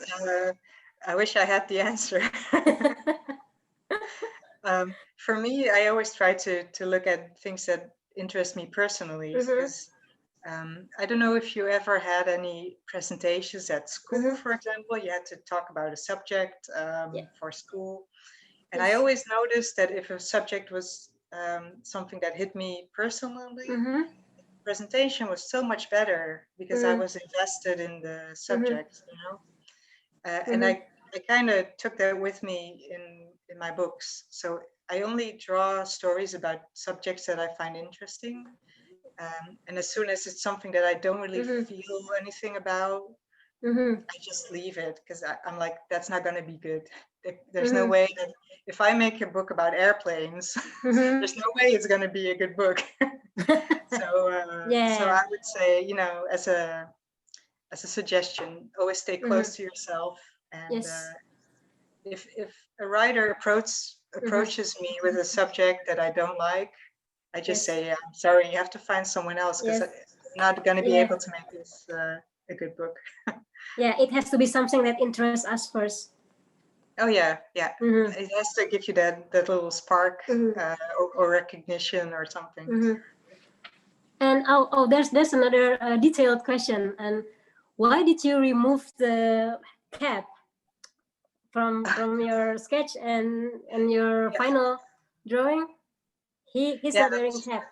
I wish I had the answer. For me, I always try to look at things that interest me personally, because I don't know if you ever had any presentations at school, for example. You had to talk about a subject for school. And I always noticed that if a subject was something that hit me personally, the presentation was so much better because I was invested in the subject, and I kind of took that with me in my books. So I only draw stories about subjects that I find interesting. And as soon as it's something that I don't really feel anything about, I just leave it, because I'm like, that's not going to be good. There's no way that if I make a book about airplanes, there's no way it's going to be a good book. So I would say, as a suggestion, always stay close to yourself. And if a writer approaches me with a subject that I don't like, I just say, yeah, I'm sorry, you have to find someone else, because I'm not going to be able to make this a good book. Yeah, it has to be something that interests us first. Oh yeah, yeah. It has to give you that little spark or recognition or something. And there's another detailed question. And why did you remove the cap from your sketch and your final drawing? He's not wearing cap.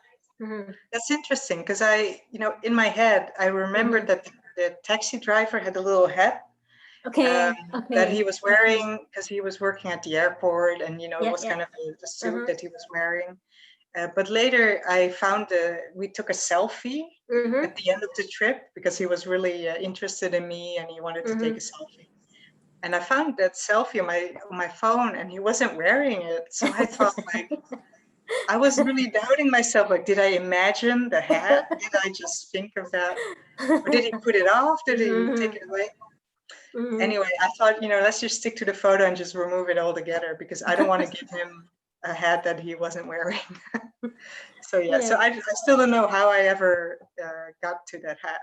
That's interesting, because in my head, I remembered that the taxi driver had a little hat that he was wearing because he was working at the airport, and it was kind of the suit that he was wearing. But later I found we took a selfie at the end of the trip, because he was really interested in me and he wanted to take a selfie. And I found that selfie on my phone, and he wasn't wearing it. So I thought, like, I was really doubting myself. Like, did I imagine the hat? Did I just think of that? Or did he put it off? Did he take it away? Anyway, I thought, let's just stick to the photo and just remove it all together, because I don't want to give him a hat that he wasn't wearing. So so I still don't know how I ever got to that hat.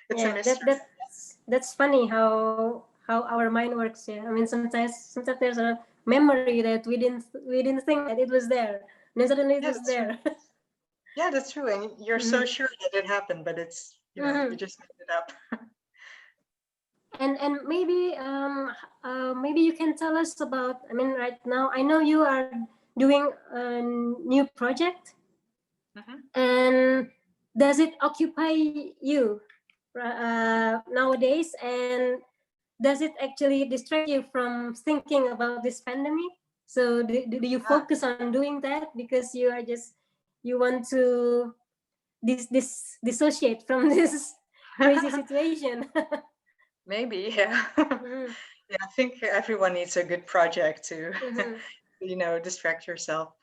It's a mystery. That's funny how our mind works. Yeah, I mean, sometimes there's a memory that we didn't think that it was there, and then suddenly it was there. Yeah, that's true, and you're so sure that it happened, but it's you just made it up. And maybe maybe you can tell us about. I mean, right now I know you are doing a new project, and does it occupy you nowadays? And does it actually distract you from thinking about this pandemic? So do you focus on doing that because you want to dissociate from this crazy situation? Maybe, yeah. Yeah, I think everyone needs a good project to, distract yourself.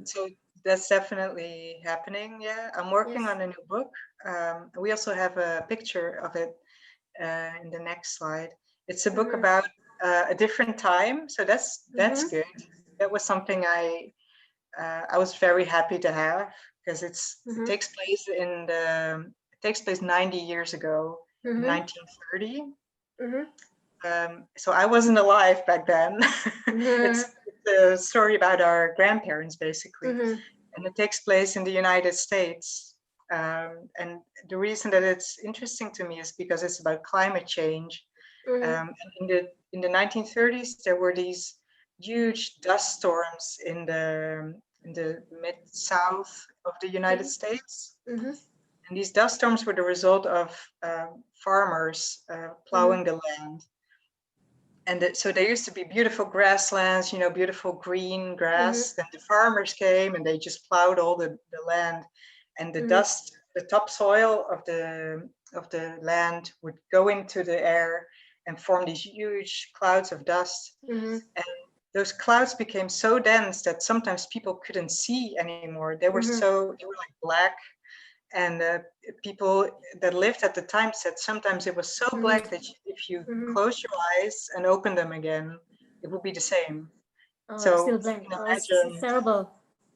So that's definitely happening. Yeah, I'm working on a new book. We also have a picture of it in the next slide. It's a book about a different time, so that's good. That was something I was very happy to have, because it takes place 90 years ago, 1930. So I wasn't alive back then. It's a story about our grandparents, basically, and it takes place in the United States. And the reason that it's interesting to me is because it's about climate change. And in the 1930s, there were these huge dust storms in in the mid-south of the United States. Mm-hmm. And these dust storms were the result of farmers plowing the land. And so there used to be beautiful grasslands, you know, beautiful green grass. Then the farmers came and they just plowed all the land, and the dust, the topsoil of the land would go into the air and form these huge clouds of dust. And those clouds became so dense that sometimes people couldn't see anymore. They were they were like black. And people that lived at the time said sometimes it was so black that if you close your eyes and open them again, it would be the same. Oh, so still black. you can It's imagine terrible.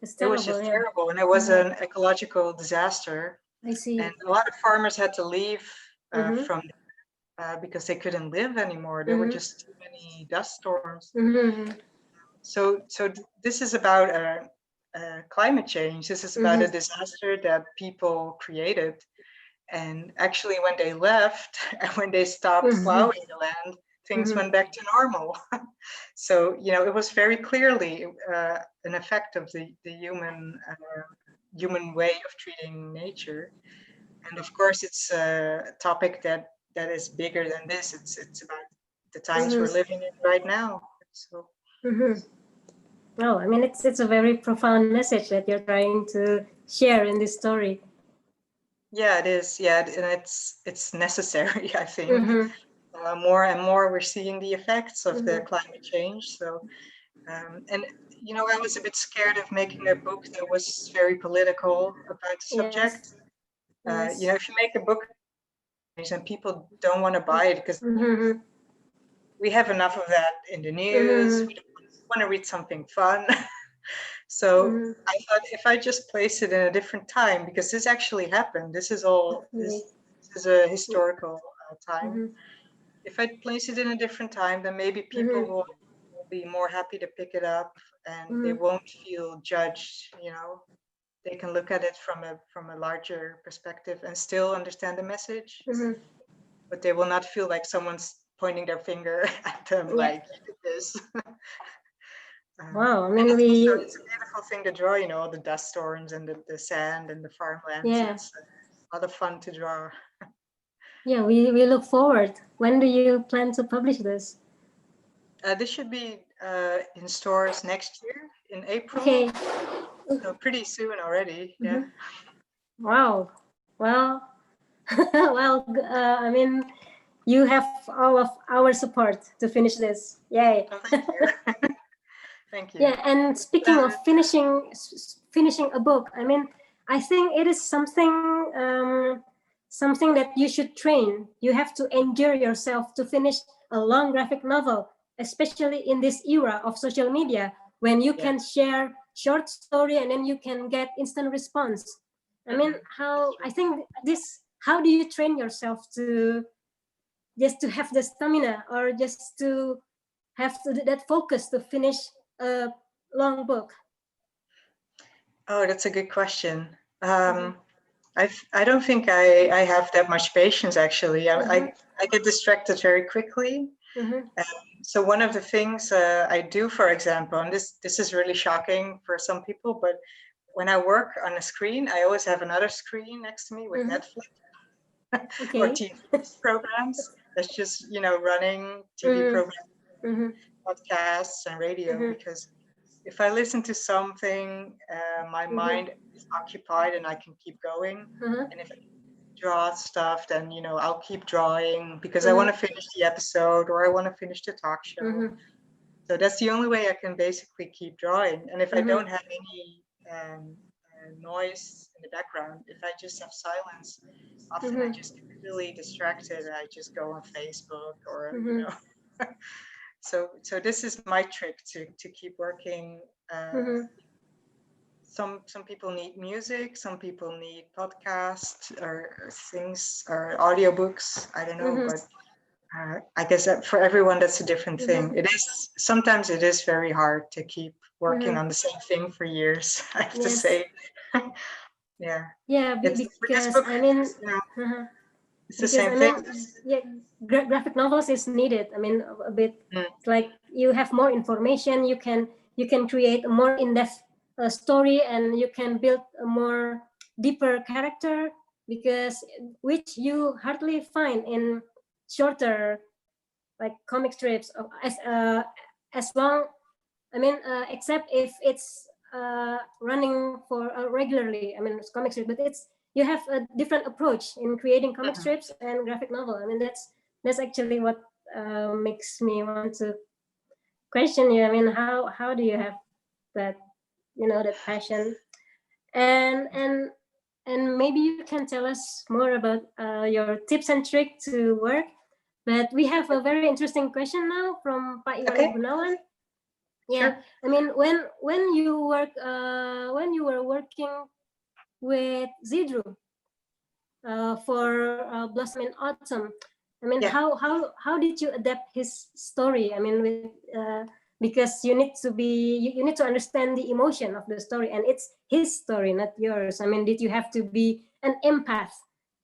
It's it terrible. was just Yeah. terrible, and it was an ecological disaster. I see. And a lot of farmers had to leave from because they couldn't live anymore. There were just too many dust storms. So this is about climate change. This is about a disaster that people created. And actually, when they left and when they stopped plowing the land, things went back to normal. So, you know, it was very clearly an effect of the human way of treating nature. And of course, it's a topic that is bigger than this. It's about the times we're living in right now. So. Oh, I mean, it's a very profound message that you're trying to share in this story. Yeah, it is. Yeah, and it's necessary, I think. More and more we're seeing the effects of the climate change. So, and you know, I was a bit scared of making a book that was very political about the subject. You know, if you make a book and people don't want to buy it because we have enough of that in the news. We don't want to read something fun. So I thought if I just place it in a different time, because this actually happened, this is a historical time. If I place it in a different time, then maybe people will be more happy to pick it up, and they won't feel judged. You know, they can look at it from a larger perspective and still understand the message, but they will not feel like someone's pointing their finger at them like, you did this. Wow, I mean, it's a beautiful thing to draw, you know, all the dust storms and the sand and the farmlands. Yeah. It's a lot of fun to draw. Yeah, we look forward. When do you plan to publish this? This should be in stores next year in April. Okay. So pretty soon already. Yeah. Wow. Well, well, I mean, you have all of our support to finish this. Yay. Oh, thank you. Thank you. Yeah, and speaking of finishing a book, I mean, I think it is something something that you should train. You have to endure yourself to finish a long graphic novel, especially in this era of social media, when you can share short story and then you can get instant response. I mean, how do you train yourself to just to have the stamina or just to have that focus to finish a long book? Oh, that's a good question. I don't think I have that much patience, actually. I get distracted very quickly. So one of the things I do, for example, and this is really shocking for some people, but when I work on a screen, I always have another screen next to me with Netflix or TV programs. That's just, you know, running TV programs, podcasts and radio, because if I listen to something, my mind is occupied and I can keep going. And if I draw stuff, then, you know, I'll keep drawing because I want to finish the episode or I want to finish the talk show. So that's the only way I can basically keep drawing. And if I don't have any noise in the background, if I just have silence, often I just get really distracted and I just go on Facebook or, you know. So this is my trick to keep working. Some people need music, some people need podcasts or things or audiobooks. I don't know, but I guess that for everyone that's a different thing. Sometimes it is very hard to keep working on the same thing for years, I have to say. Yeah. Yeah, because book, I mean, it's the same thing. Yeah, graphic novels is needed. I mean, a bit like you have more information. You can create a more in-depth story, and you can build a more deeper character, because which you hardly find in shorter like comic strips of, as long, I mean, except if it's running for regularly, I mean, it's comic strip, but it's, you have a different approach in creating comic strips and graphic novel. I mean, that's actually what makes me want to question you. I mean, how do you have that, that passion? And maybe you can tell us more about your tips and tricks to work. But we have a very interesting question now from Pak Iwan Gunawan. Yeah, sure. I mean, when you were working with Zidru for Blossom in Autumn, I mean, how did you adapt his story? I mean, with because you need to understand the emotion of the story, and it's his story, not yours. I mean, did you have to be an empath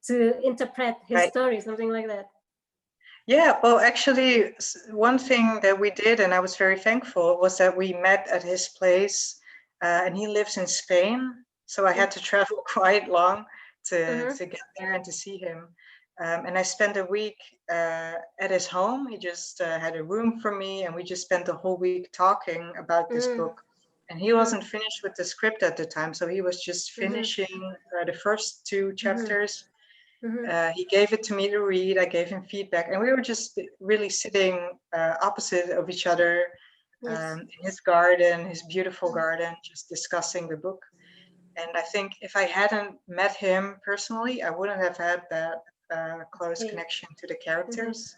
to interpret his story, something like that? Yeah, well, actually, one thing that we did, and I was very thankful, was that we met at his place, and he lives in Spain. So I had to travel quite long to get there and to see him. And I spent a week at his home. He just had a room for me, and we just spent the whole week talking about this book. And he wasn't finished with the script at the time, so he was just finishing the first 2 chapters. He gave it to me to read. I gave him feedback, and we were just really sitting opposite of each other in his garden, his beautiful garden, just discussing the book. And I think if I hadn't met him personally, I wouldn't have had that close connection to the characters.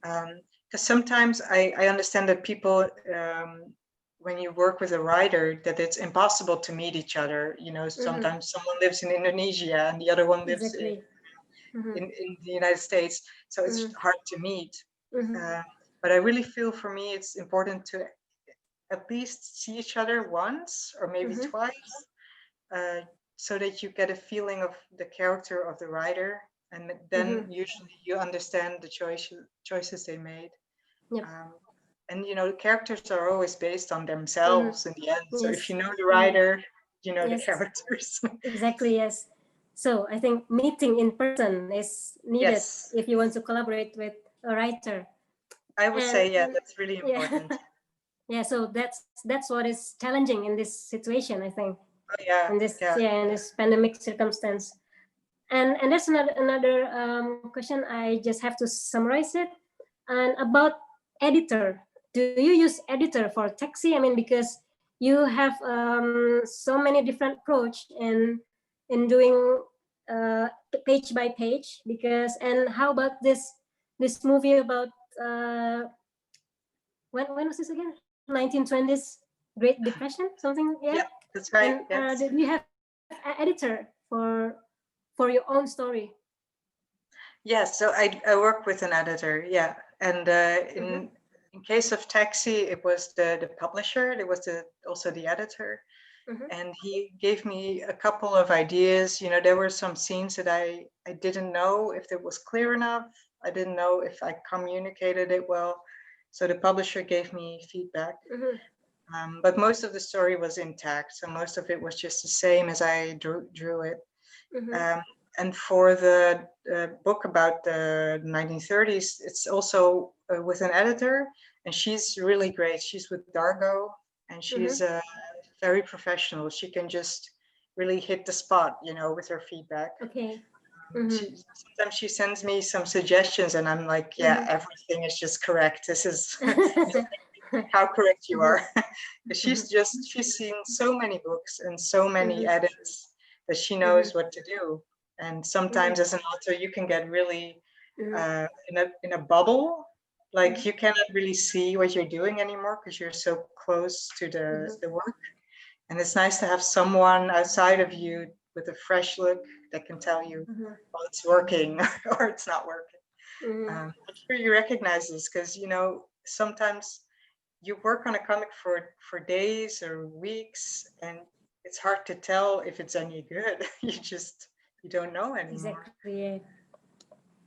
Because sometimes I understand that people, when you work with a writer, that it's impossible to meet each other. You know, sometimes someone lives in Indonesia and the other one lives in the United States, so it's hard to meet. But I really feel, for me, it's important to at least see each other once or maybe twice, so that you get a feeling of the character of the writer, and then usually you understand the choices they made. And you know, the characters are always based on themselves in the end. So if you know the writer, you know the characters. Exactly, yes. So I think meeting in person is needed if you want to collaborate with a writer. I would say, that's really important. Yeah, so that's what is challenging in this situation, I think. In this in this pandemic circumstance. And there's another question. I just have to summarize it. And about editor, do you use editor for Taxi? I mean, because you have so many different approach in doing page by page. Because, and how about this movie about when was this again? 1920s Great Depression, something. Yeah, that's right. And do you have an editor for your own story? Yes, so I work with an editor, and in case of Taxi, it was the publisher. It was also the editor, and he gave me a couple of ideas. You know, there were some scenes that I didn't know if it was clear enough. I didn't know if I communicated it well, so the publisher gave me feedback. But most of the story was intact, so most of it was just the same as I drew it. And for the book about the 1930s, it's also with an editor, and she's really great. She's with Dargo, and she's very professional. She can just really hit the spot, you know, with her feedback. Sometimes she sends me some suggestions, and I'm like, everything is just correct. This is how correct you are. She's seen so many books and so many edits that she knows what to do. And sometimes as an author, you can get really in a bubble, like you cannot really see what you're doing anymore because you're so close to the work. And it's nice to have someone outside of you with a fresh look that can tell you, well, it's working or it's not working. I'm sure you recognize this because, you know, sometimes you work on a comic for days or weeks, and it's hard to tell if it's any good. You don't know anymore. Exactly.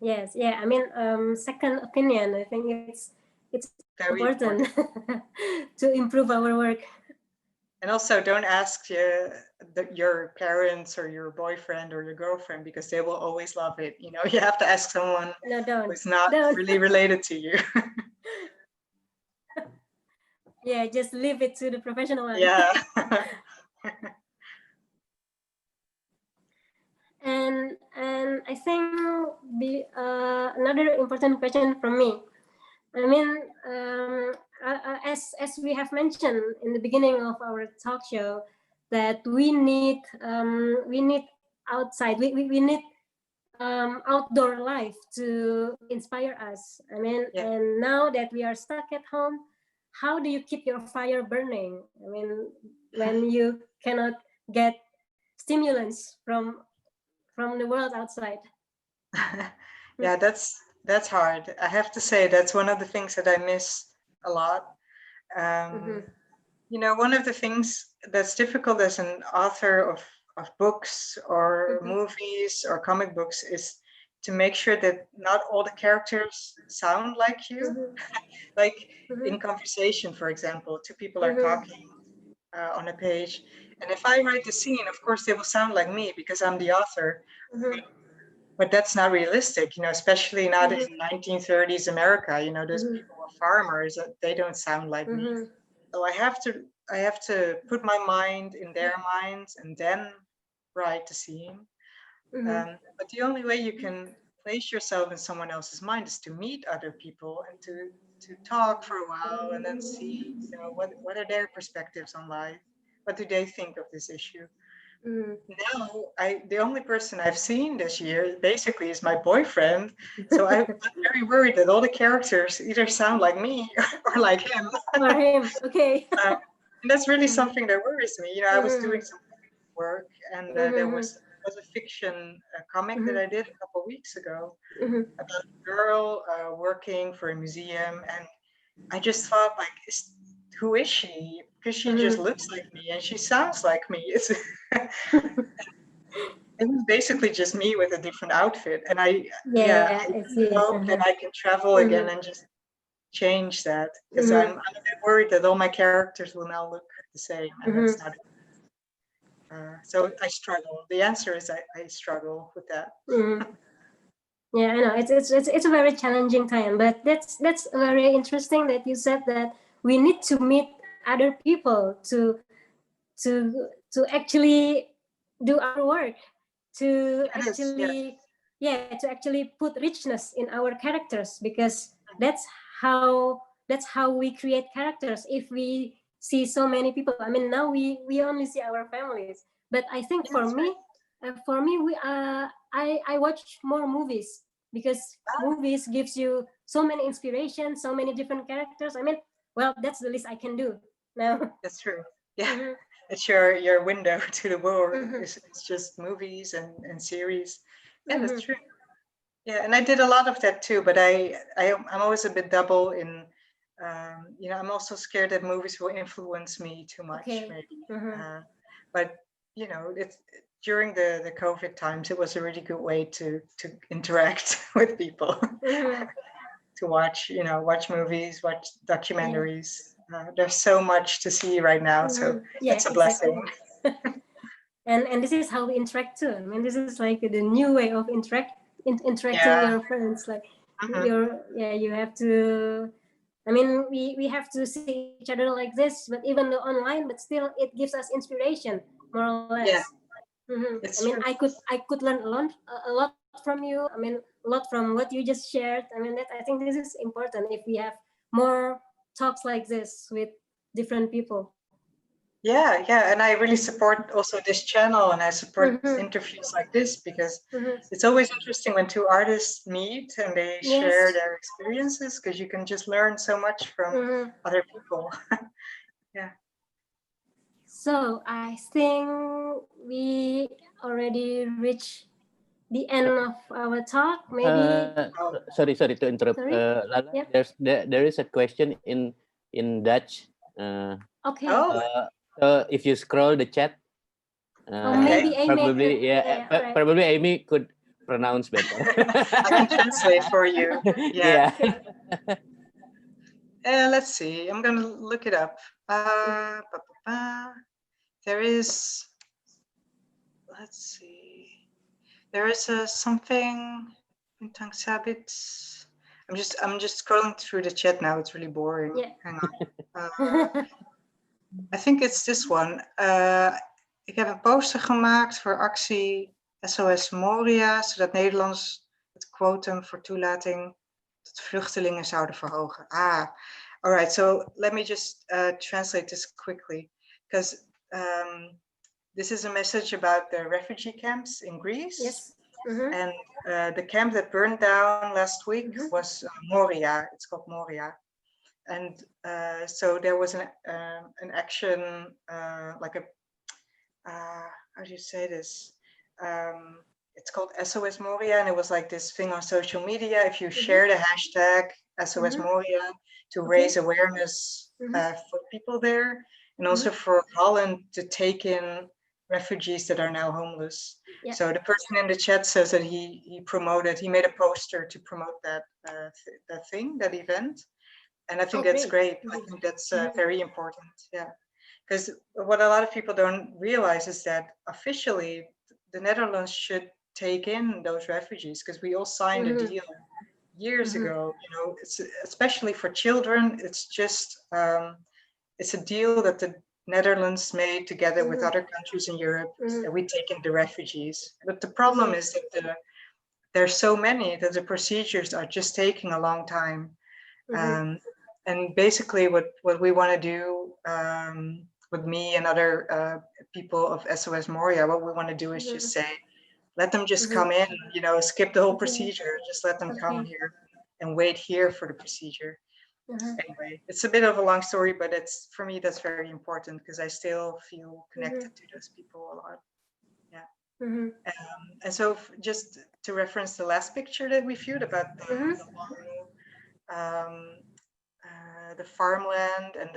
Yes. Yeah. I mean, second opinion. I think it's very important to improve our work. And also, don't ask your parents or your boyfriend or your girlfriend, because they will always love it. You know, you have to ask someone who's not really related to you. Yeah, just leave it to the professional one. Yeah. And I think another important question from me. I mean, as we have mentioned in the beginning of our talk show, that we need outside, we need outdoor life to inspire us. I mean, and now that we are stuck at home, how do you keep your fire burning? I mean, when you cannot get stimulants from the world outside. Yeah, that's hard. I have to say that's one of the things that I miss a lot. You know, one of the things that's difficult as an author of books or movies or comic books is to make sure that not all the characters sound like you. Like in conversation, for example, two people are talking on a page, and if I write the scene, of course they will sound like me because I'm the author. But that's not realistic, you know, especially not in 1930s America. You know, those people were farmers; they don't sound like me. So I have to put my mind in their minds and then write the scene. But the only way you can place yourself in someone else's mind is to meet other people and to talk for a while and then see, you know, what are their perspectives on life? What do they think of this issue? Now, the only person I've seen this year basically is my boyfriend. So I'm very worried that all the characters either sound like me or like him. Or him, okay. And that's really something that worries me. You know, I was doing some work, and there was a fiction comic that I did a couple of weeks ago about a girl working for a museum, and I just thought, like, who is she? Because she just looks like me and she sounds like me. It was basically just me with a different outfit, and I hope that I can travel again and just change that, because I'm a bit worried that all my characters will now look the same, and that's not. So I struggle. The answer is I struggle with that. Yeah, I know it's a very challenging time, but that's very interesting that you said that we need to meet other people to actually do our work, to actually put richness in our characters, because that's how we create characters. If we see so many people, I mean, now we only see our families, but I think for me I watch more movies, because movies gives you so many inspirations, so many different characters. I mean, well, that's the least I can do now. That's true. Yeah. It's your window to the world. It's just movies and series. Yeah, that's true. Yeah, and I did a lot of that too, but I'm always a bit double in, you know, I'm also scared that movies will influence me too much, maybe. But you know, it's during the COVID times, it was a really good way to interact with people, to watch, you know, watch movies, watch documentaries. There's so much to see right now, so it's a blessing. And this is how we interact too. I mean, this is like the new way of interacting with your friends. Like you have to. I mean, we have to see each other like this, but even though online, but still it gives us inspiration, more or less. I mean, I could learn a lot from you. I mean, a lot from what you just shared. I mean, I think this is important if we have more talks like this with different people. Yeah, and I really support also this channel, and I support interviews like this, because it's always interesting when two artists meet and they share their experiences, because you can just learn so much from other people. Yeah. So I think we already reached the end of our talk. Maybe. Sorry to interrupt. Lala, there is a question in Dutch. Okay. If you scroll the chat, maybe Aimee probably Aimee could pronounce better. I can translate for you. Yeah. Let's see. I'm gonna look it up. there is, let's see, there is something tentang sabits. I'm just scrolling through the chat now. It's really boring. Yeah. Hang on. I think it's this one. Ik heb een poster gemaakt voor actie SOS Moria, zodat Nederlanders het quotum voor toelating tot vluchtelingen zouden verhogen. All right. So let me just translate this quickly, because this is a message about the refugee camps in Greece. Yes. And the camp that burned down last week was Moria. It's called Moria. And so there was an action, like a, how do you say this? It's called SOS Moria, and it was like this thing on social media. If you share the hashtag SOS Moria to raise awareness for people there, and also for Holland to take in refugees that are now homeless. Yeah. So the person in the chat says that he made a poster to promote that that event. And I think that's great. I think that's very important. Yeah, because what a lot of people don't realize is that officially the Netherlands should take in those refugees, because we all signed a deal years ago. You know, it's especially for children. It's just it's a deal that the Netherlands made together with other countries in Europe, that we take in the refugees. But the problem is that there's so many that the procedures are just taking a long time. And basically what we want to do with me and other people of SOS Moria, what we want to do is just say, let them just come in, you know, skip the whole procedure, just let them come here and wait here for the procedure. Anyway, it's a bit of a long story, but it's, for me, that's very important, because I still feel connected to those people a lot. Yeah. And so just to reference the last picture that we viewed about the farmland and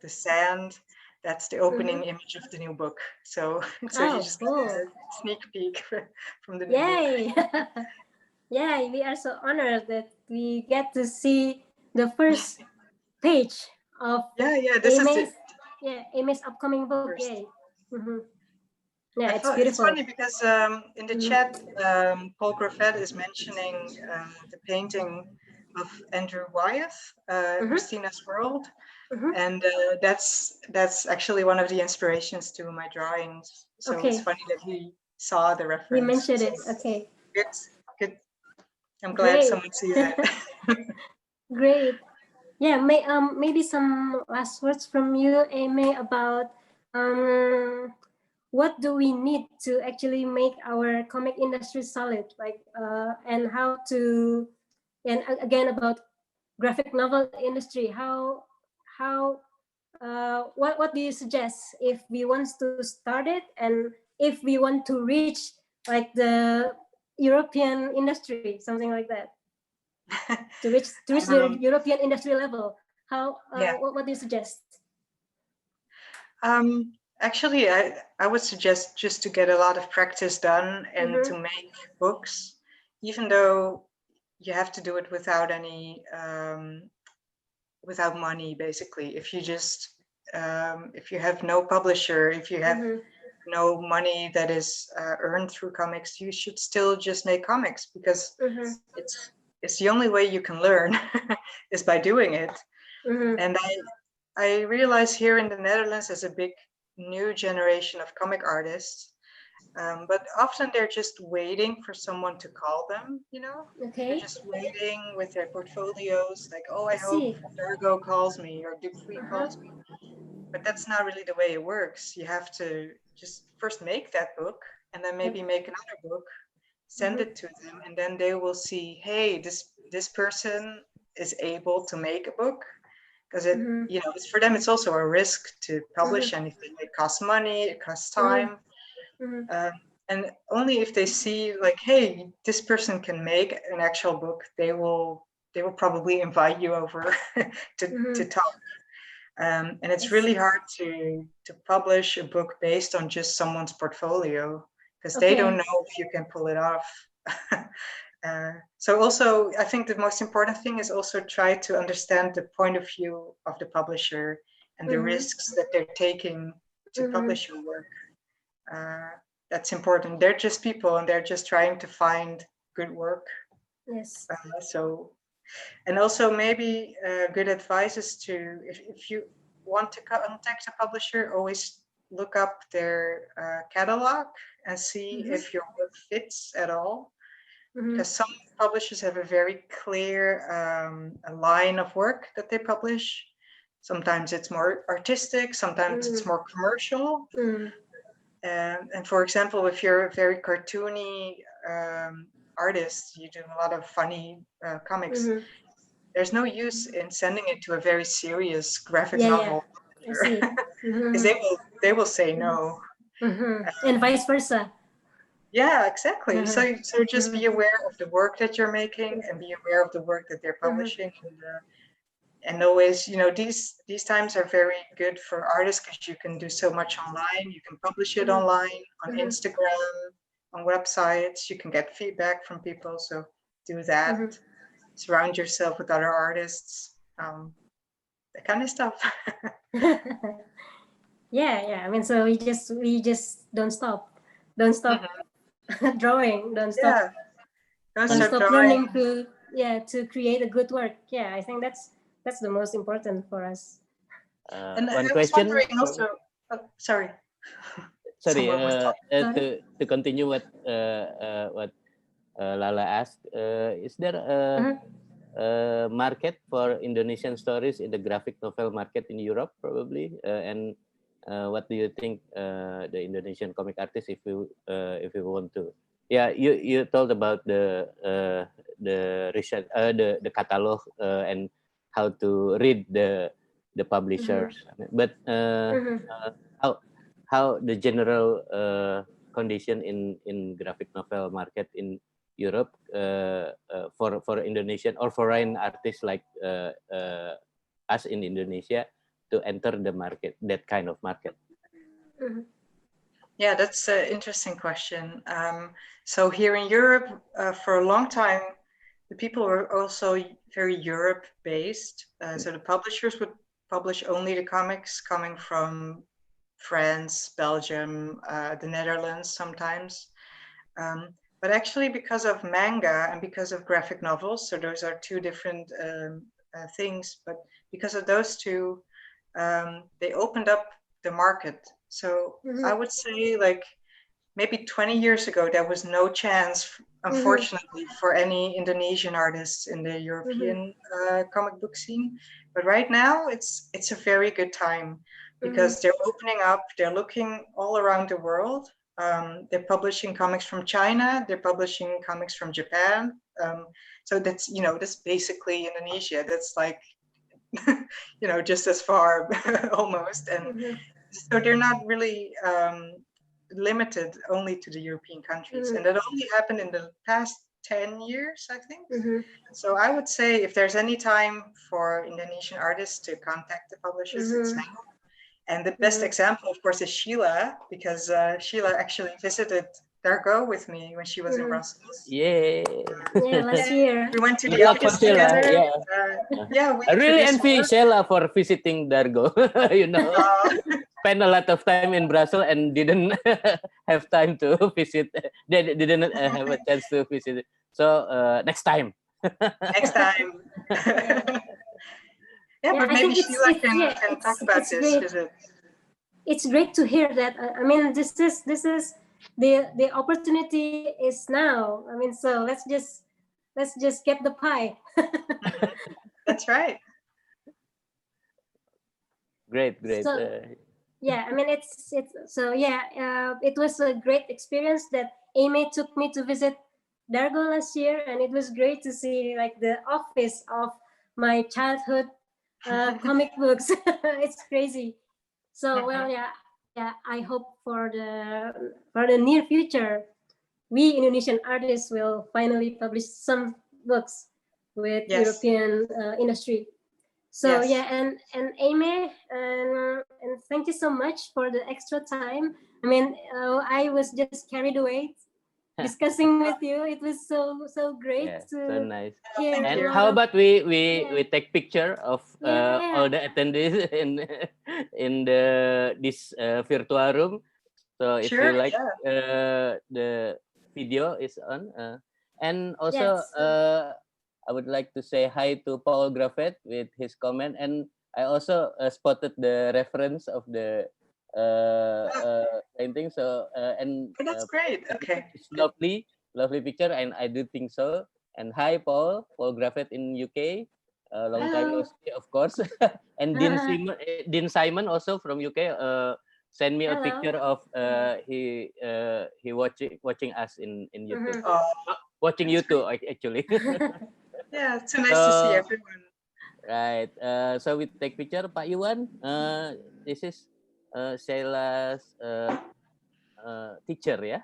the sand, that's the opening image of the new book. So you just get a sneak peek from the new book. Yeah, we are so honored that we get to see the first page of Aimee's upcoming book. Yeah, it's beautiful. It's funny because in the chat, Paul Graffet is mentioning the painting of Andrew Wyeth, Christina's World, and that's actually one of the inspirations to my drawings. So it's funny that he saw the reference. He mentioned it. Okay. Good. I'm glad someone sees it. Great. Yeah, maybe some last words from you, Aimee, about what do we need to actually make our comic industry solid, like and how to, and again about graphic novel industry, what do you suggest if we want to start it, and if we want to reach like the European industry, something like that, to reach the European industry level? What do you suggest? Actually, I would suggest just to get a lot of practice done and to make books, even though you have to do it without any without money. Basically, if you just if you have no publisher, if you have no money that is earned through comics, you should still just make comics, because it's the only way you can learn is by doing it. And I realize here in the Netherlands there's a big new generation of comic artists, but often they're just waiting for someone to call them, you know. They're just waiting with their portfolios, like, oh, I hope Virgo calls me or Dupuy calls me. But that's not really the way it works. You have to just first make that book, and then maybe make another book, send it to them, and then they will see, hey, this person is able to make a book. Because it, you know, it's, for them, it's also a risk to publish anything. It costs money, it costs time, and only if they see, like, hey, this person can make an actual book, they will probably invite you over to talk. And it's really hard to publish a book based on just someone's portfolio, because they don't know if you can pull it off. So also, I think the most important thing is also try to understand the point of view of the publisher and the risks that they're taking to publish your work. That's important. They're just people, and they're just trying to find good work. Yes. And also maybe good advice is to, if you want to contact a publisher, always look up their catalog and see if your work fits at all. Because some publishers have a very clear a line of work that they publish. Sometimes it's more artistic, sometimes it's more commercial. And for example, if you're a very cartoony artist, you do a lot of funny comics, there's no use in sending it to a very serious graphic novel. Because they will say no. And vice versa. Yeah, exactly. So just be aware of the work that you're making and be aware of the work that they're publishing. And always, you know, these times are very good for artists because you can do so much online. You can publish it online, on Instagram, on websites. You can get feedback from people. So do that. Surround yourself with other artists. That kind of stuff. Yeah. I mean, so we just don't stop drawing. Don't stop. Don't stop learning to create a good work. Yeah, I think that's the most important for us. And one question. Also, sorry. To continue what Lala asked, is there a market for Indonesian stories in the graphic novel market in Europe, probably? And what do you think the Indonesian comic artists, if you want to? Yeah, you told about the research, the catalog, and how to read the publishers, but how the general condition in graphic novel market in Europe for Indonesian or foreign artists like us in Indonesia to enter the market, that kind of market? Yeah, that's an interesting question. So here in Europe, for a long time, the people were also very Europe-based. So the publishers would publish only the comics coming from France, Belgium, the Netherlands sometimes. But actually, because of manga and because of graphic novels, so those are two different things, but because of those two, they opened up the market. So I would say, like, maybe 20 years ago, there was no chance, unfortunately, for any Indonesian artists in the European comic book scene. But right now, it's a very good time because they're opening up, they're looking all around the world. They're publishing comics from China, they're publishing comics from Japan. So that's, you know, that's basically Indonesia. That's like, you know, just as far almost. And so they're not really limited only to the European countries. And that only happened in the past 10 years, I think. So I would say if there's any time for Indonesian artists to contact the publishers, it's now. And the best example, of course, is Sheila, because Sheila actually visited Dargo with me when she was in Brussels. Yeah, last year. We went to the office together. I really envy Sheila for visiting Dargo. You know, spent a lot of time in Brussels and didn't have time to visit. They didn't have a chance to visit. So next time. Next time. But maybe Sheila can talk about this visit. It's great to hear that. I mean, this is the opportunity is now. I mean, so let's just get the pie. That's right. Great. So, I mean, it's so it was a great experience that Aimee took me to visit Dargo last year, and it was great to see like the office of my childhood comic books. It's crazy. So I hope for the near future, we Indonesian artists will finally publish some books with European industry. So and Aimee, and thank you so much for the extra time. I mean, I was just carried away discussing with you. It was so great Yeah, to so nice. hear. And a lot how of- about we Yeah. take picture of Yeah. all the attendees in this virtual room. So if Sure, you like yeah. the video is on, and also Yes. I would like to say hi to Paul Graffet with his comment, and I also spotted the reference of the painting. So and Oh, that's great. Okay. it's lovely picture, and I do think so. And hi, Paul Graffet in UK, long time no Hello. see, of course. And Dean Simon also from UK. Send me a Hello. picture of he watching us in YouTube. Oh, Watching you too, actually. yeah, it's so nice to see everyone. Right. So we take picture, Pak Iwan. This is Sheila's teacher, ya.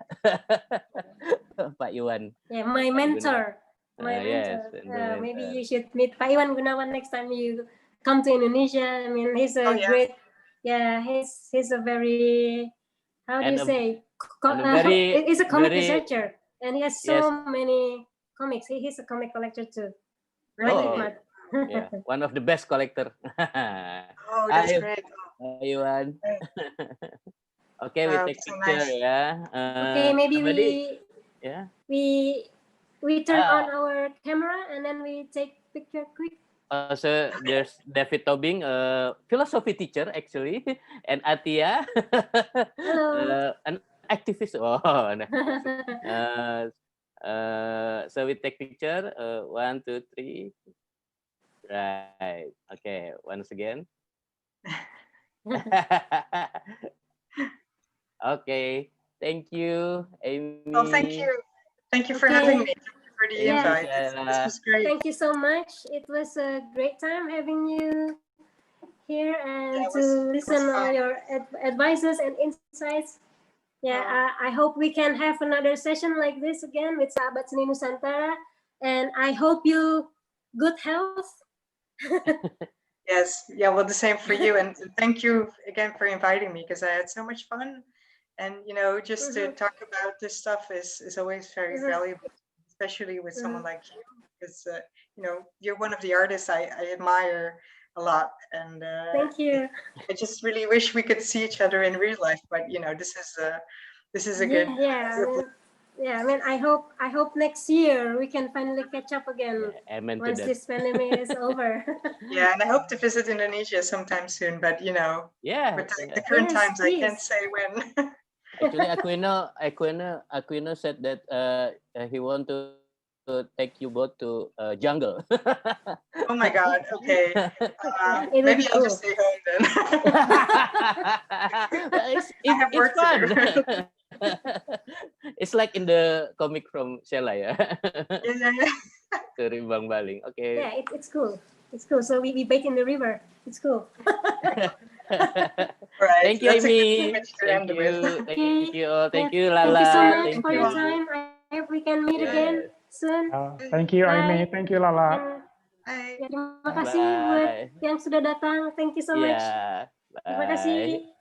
Pak Iwan. Yeah, my mentor. My Yes, mentor. and the Maybe mentor. you should meet Pak Iwan Gunawan next time you come to Indonesia. I mean, he's a Oh, yeah. great. Yeah, he's a very. How do And you say? and a very he's a comic very researcher, and he has so many comics. He's a comic collector too. Like Oh, Hikmat. yeah, one of the best collector. Oh, that's Hi, great. Pak Iwan. Great. Okay, we take So picture, nice. ya. Okay, maybe Somebody, yeah. we turn on our camera and then we take picture quick. So there's David Tobing, philosophy teacher actually, and Atia, Hello. an activist. Oh, no. So we take picture. 1, 2, 3. Right. Okay. Once again. Okay. Thank you, Aimee. Oh, thank you. Thank you for Okay. having me. Thank you for the Yeah. invite. This was great. Thank you so much. It was a great time having you here and Yeah, it to was listen all fun. your advices and insights. Yeah, I hope we can have another session like this again with Sahabat Seni Nusantara, and I hope you good health. Yes, yeah, well, the same for you. And thank you again for inviting me because I had so much fun. And, you know, just to talk about this stuff is always very valuable, especially with someone like you, because, you know, you're one of the artists I admire a lot. And Thank you. I just really wish we could see each other in real life. But, you know, this is a good. I mean, I hope next year we can finally catch up again once this pandemic is over. Yeah, and I hope to visit Indonesia sometime soon. But you know, with the current times, I can't say when. Actually, Aquino said that he want to take you both to jungle. Oh my God! Okay, maybe I'll just stay home then. It's fun. It's like in the comic from Sheila, ya. Yeah. Terimbang baling. Okay. Yeah, it's cool. It's cool. So we bathe in the river. It's cool. Right. Thank you, Aimee. Thank you. Thank you all. Thank you, Lala. Thank you so much Thank for you. your time. I hope we can meet again soon. Thank you, Aimee. Thank you, Lala. Ya, terima kasih buat yang sudah datang. Thank you so much. Yeah. Terima kasih.